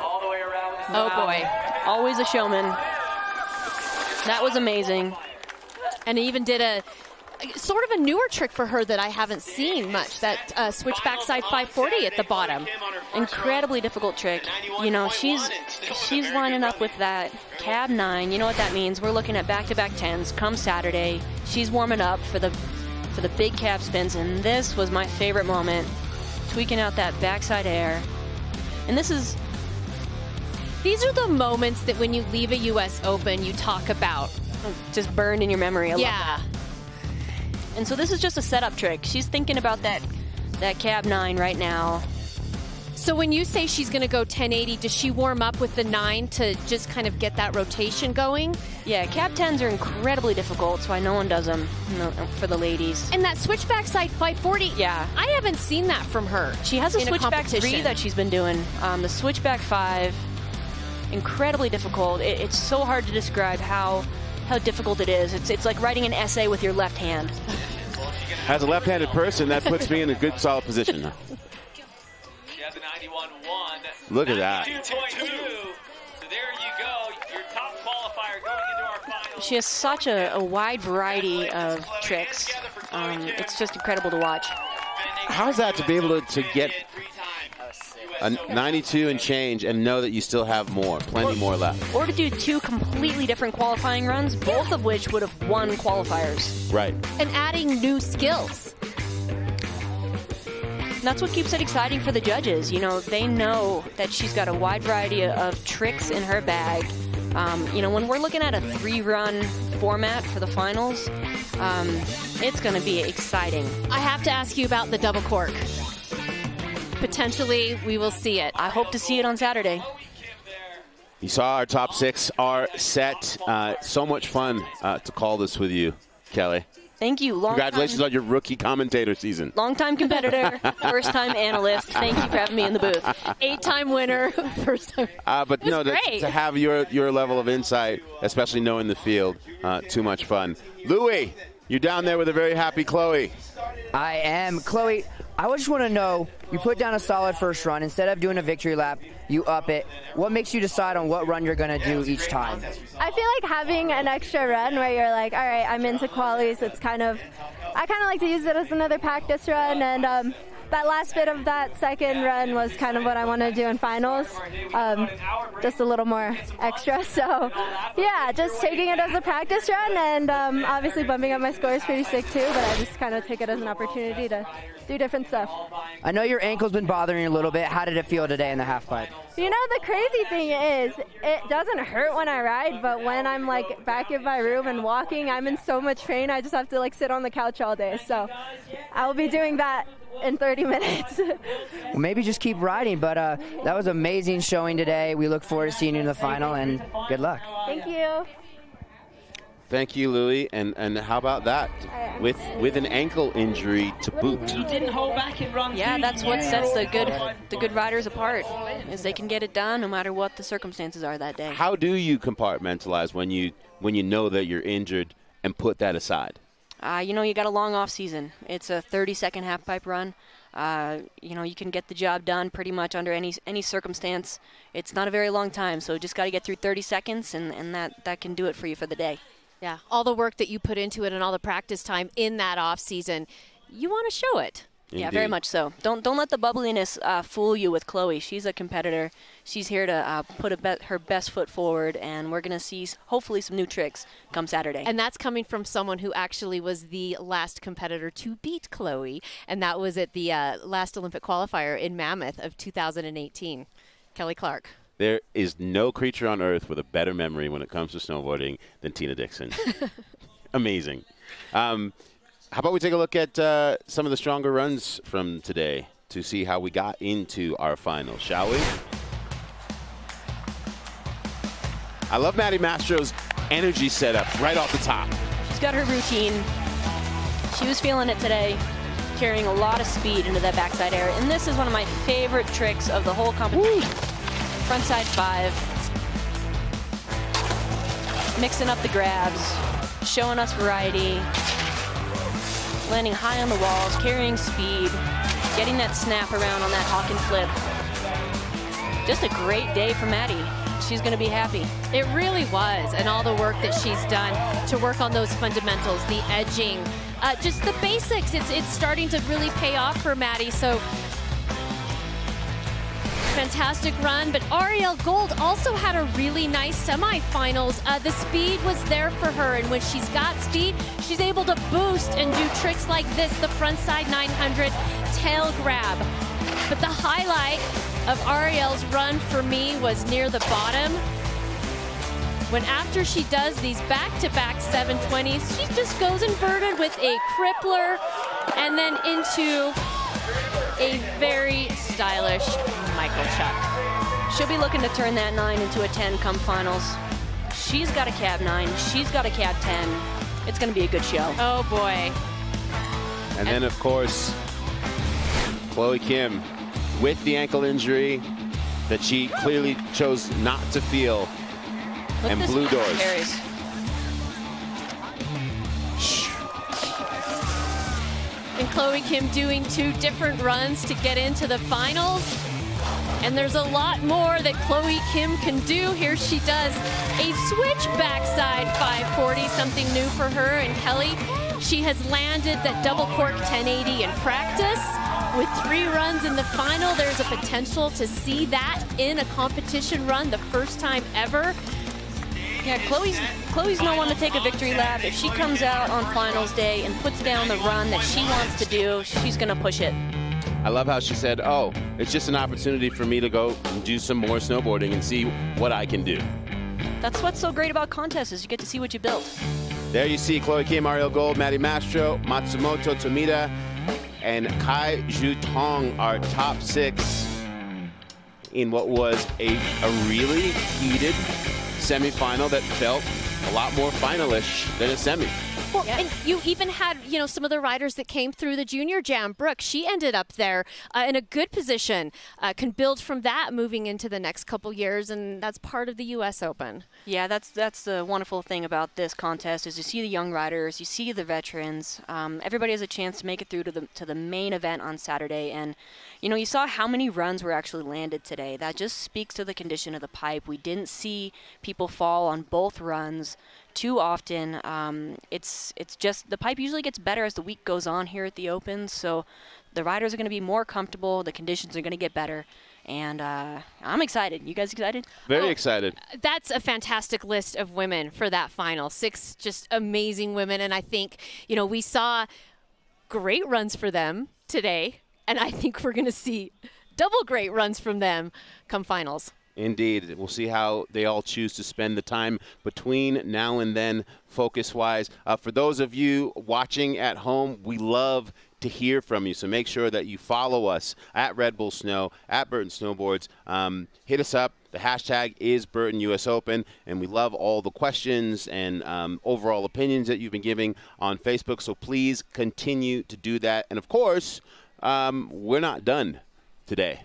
All the way around. Oh boy. Always a showman. That was amazing. And he even did a sort of a newer trick for her that I haven't seen much, that switch backside 540 at the bottom. Incredibly difficult trick. You know, she's lining up with that cab 9. You know what that means. We're looking at back-to-back 10s come Saturday. She's warming up for the big cab spins, and this was my favorite moment. Tweaking out that backside air. And this is These are the moments that when you leave a U.S. Open, you talk about. Just burned in your memory. I love Yeah. that. And so this is just a setup trick. She's thinking about that cab 9 right now. So when you say she's going to go 1080, does she warm up with the 9 to just kind of get that rotation going? Yeah, cab 10s are incredibly difficult, so why no one does them for the ladies. And that switchback side 540, yeah, I haven't seen that from her. She has a switchback 3 that she's been doing. The switchback 5, incredibly difficult. It's so hard to describe how difficult it is. It's like writing an essay with your left hand. As a left-handed person, that puts me in a good, solid position. She has a 91.1. Look at that. 92.2. So there you go. Your top qualifier going into our finals. She has such a wide variety of tricks. It's just incredible to watch. How's that to be able to get a 92 and change and know that you still have more, plenty more left? Or to do 2 completely different qualifying runs, both of which would have won qualifiers. Right. And adding new skills. And that's what keeps it exciting for the judges. You know, they know that she's got a wide variety of tricks in her bag. You know, when we're looking at a 3-run format for the finals, it's going to be exciting. I have to ask you about the double cork. Potentially, we will see it. I hope to see it on Saturday. You saw our top 6 are set. So much fun to call this with you, Kelly. Thank you. Congratulations on your rookie commentator season. Long-time competitor, first-time analyst. Thank you for having me in the booth. 8-time winner, first time. But no, to have your level of insight, especially knowing the field, too much fun. Louie, you're down there with a very happy Chloe. I am. Chloe, I just want to know, you put down a solid first run. Instead of doing a victory lap, you up it. What makes you decide on what run you're going to do each time? I feel like having an extra run where you're like, all right, I'm into qualies. I kind of like to use it as another practice run, and that last bit of that second run was kind of what I want to do in finals, just a little more extra. So, yeah, just taking it as a practice run, and obviously bumping up my score is pretty sick too, but I just kind of take it as an opportunity to do different stuff. I know your ankle's been bothering you a little bit. How did it feel today in the half pipe? You know, the crazy thing is, it doesn't hurt when I ride, but when I'm like back in my room and walking, I'm in so much pain, I just have to like sit on the couch all day. So I'll be doing that in 30 minutes. Well, maybe just keep riding, but that was amazing showing today. We look forward to seeing you in the final, and good luck. Thank you. Thank you, Louie. And how about that? With an ankle injury to boot. You didn't hold back in run 2. Yeah, that's what sets the good riders apart, is they can get it done no matter what the circumstances are that day. How do you compartmentalize when you know that you're injured and put that aside? You know, you got a long off season. It's a 30-second half pipe run. You know, you can get the job done pretty much under any circumstance. It's not a very long time, so just got to get through 30 seconds, and that can do it for you for the day. Yeah, all the work that you put into it and all the practice time in that off season, you want to show it. Indeed. Yeah, very much so. Don't let the bubbliness fool you with Chloe. She's a competitor. She's here to put her best foot forward, and we're going to see hopefully some new tricks come Saturday. And that's coming from someone who actually was the last competitor to beat Chloe, and that was at the last Olympic qualifier in Mammoth of 2018. Kelly Clark. There is no creature on earth with a better memory when it comes to snowboarding than Tina Dixon. Amazing. How about we take a look at some of the stronger runs from today to see how we got into our final, shall we? I love Maddie Mastro's energy setup right off the top. She's got her routine. She was feeling it today, carrying a lot of speed into that backside air. And this is one of my favorite tricks of the whole competition. Woo. Frontside 5. Mixing up the grabs, showing us variety. Landing high on the walls, carrying speed, getting that snap around on that hawk and flip. Just a great day for Maddie. She's going to be happy. It really was, and all the work that she's done to work on those fundamentals, the edging, just the basics. It's starting to really pay off for Maddie. So fantastic run, but Arielle Gold also had a really nice semifinals. The speed was there for her, and when she's got speed, she's able to boost and do tricks like this, the frontside 900 tail grab. But the highlight of Arielle's run for me was near the bottom. When after she does these back-to-back 720s, she just goes inverted with a crippler and then into a very stylish Michael Chuck. She'll be looking to turn that 9 into a 10 come finals. She's got a cab 9, she's got a cab 10. It's going to be a good show. Oh boy. And then of course, Chloe Kim with the ankle injury that she clearly chose not to feel. And blue doors. Carries. And Chloe Kim doing 2 different runs to get into the finals. And there's a lot more that Chloe Kim can do. Here she does a switch backside 540, something new for her. And Kelly, she has landed that double cork 1080 in practice. With 3 runs in the final, there's a potential to see that in a competition run the first time ever. Yeah, Chloe's no one to take a victory lap. If she comes out on finals day and puts down the run that she wants to do, she's going to push it. I love how she said, oh, it's just an opportunity for me to go and do some more snowboarding and see what I can do. That's what's so great about contests, is you get to see what you built. There you see Chloe Kim, Arielle Gold, Maddie Mastro, Matsumoto, Tomita, and Cai Xuetong are top 6 in what was a really heated semifinal that felt a lot more finalish than a semi. Well, and you even had, some of the riders that came through the junior jam. Brooke, she ended up there in a good position, can build from that moving into the next couple years, and that's part of the US Open. Yeah, that's the wonderful thing about this contest, is you see the young riders, you see the veterans. Everybody has a chance to make it through to the main event on Saturday, and you saw how many runs were actually landed today. That just speaks to the condition of the pipe. We didn't see people fall on both runs too often. It's just the pipe usually gets better as the week goes on here at the Open, so the riders are going to be more comfortable, the conditions are going to get better, and I'm excited. You guys excited? Very excited. That's a fantastic list of women for that final. 6 just amazing women, and I think, we saw great runs for them today, and I think we're going to see double great runs from them come finals. Indeed. We'll see how they all choose to spend the time between now and then, focus-wise. For those of you watching at home, we love to hear from you. So make sure that you follow us at Red Bull Snow, at Burton Snowboards. Hit us up. The hashtag is Burton US Open, and we love all the questions and overall opinions that you've been giving on Facebook. So please continue to do that. And, of course, we're not done today.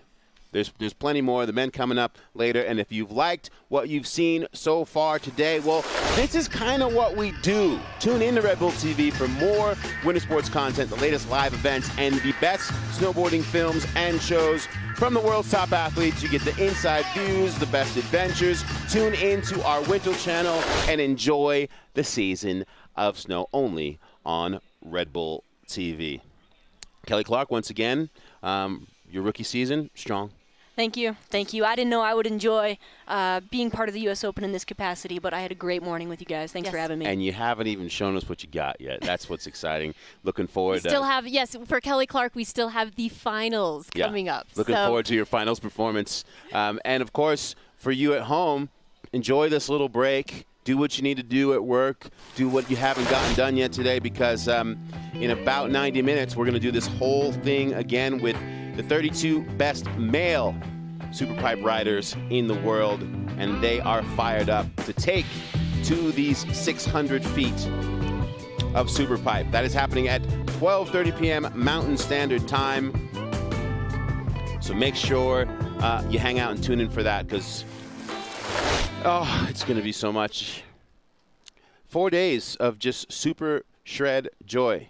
There's plenty more of the men coming up later, and if you've liked what you've seen so far today, well, this is kind of what we do. Tune in to Red Bull TV for more winter sports content, the latest live events, and the best snowboarding films and shows from the world's top athletes. You get the inside views, the best adventures. Tune into our winter channel and enjoy the season of snow only on Red Bull TV. Kelly Clark, once again, your rookie season, strong. Thank you. Thank you. I didn't know I would enjoy being part of the U.S. Open in this capacity, but I had a great morning with you guys. Thanks for having me. And you haven't even shown us what you got yet. That's what's exciting. Looking forward. We still have, yes, for Kelly Clark, we still have the finals coming up. Looking forward to your finals performance. And, of course, for you at home, enjoy this little break. Do what you need to do at work. Do what you haven't gotten done yet today, because in about 90 minutes, we're going to do this whole thing again with the 32 best male Superpipe riders in the world, and they are fired up to take to these 600 feet of Superpipe. That is happening at 12:30 p.m. Mountain Standard Time. So make sure you hang out and tune in for that, because it's going to be so much. 4 days of just super shred joy.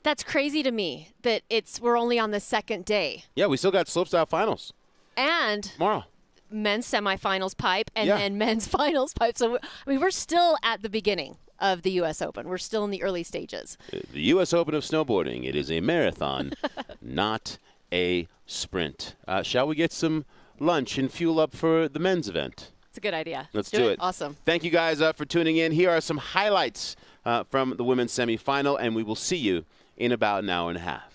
That's crazy to me that we're only on the second day. Yeah, we still got slopestyle finals. And tomorrow. Men's semifinals pipe and then men's finals pipe. So, we're still at the beginning of the U.S. Open. We're still in the early stages. The U.S. Open of snowboarding. It is a marathon, not a sprint. Shall we get some lunch and fuel up for the men's event? It's a good idea. Let's do it. Awesome. Thank you guys for tuning in. Here are some highlights from the women's semifinal, and we will see you in about an hour and a half.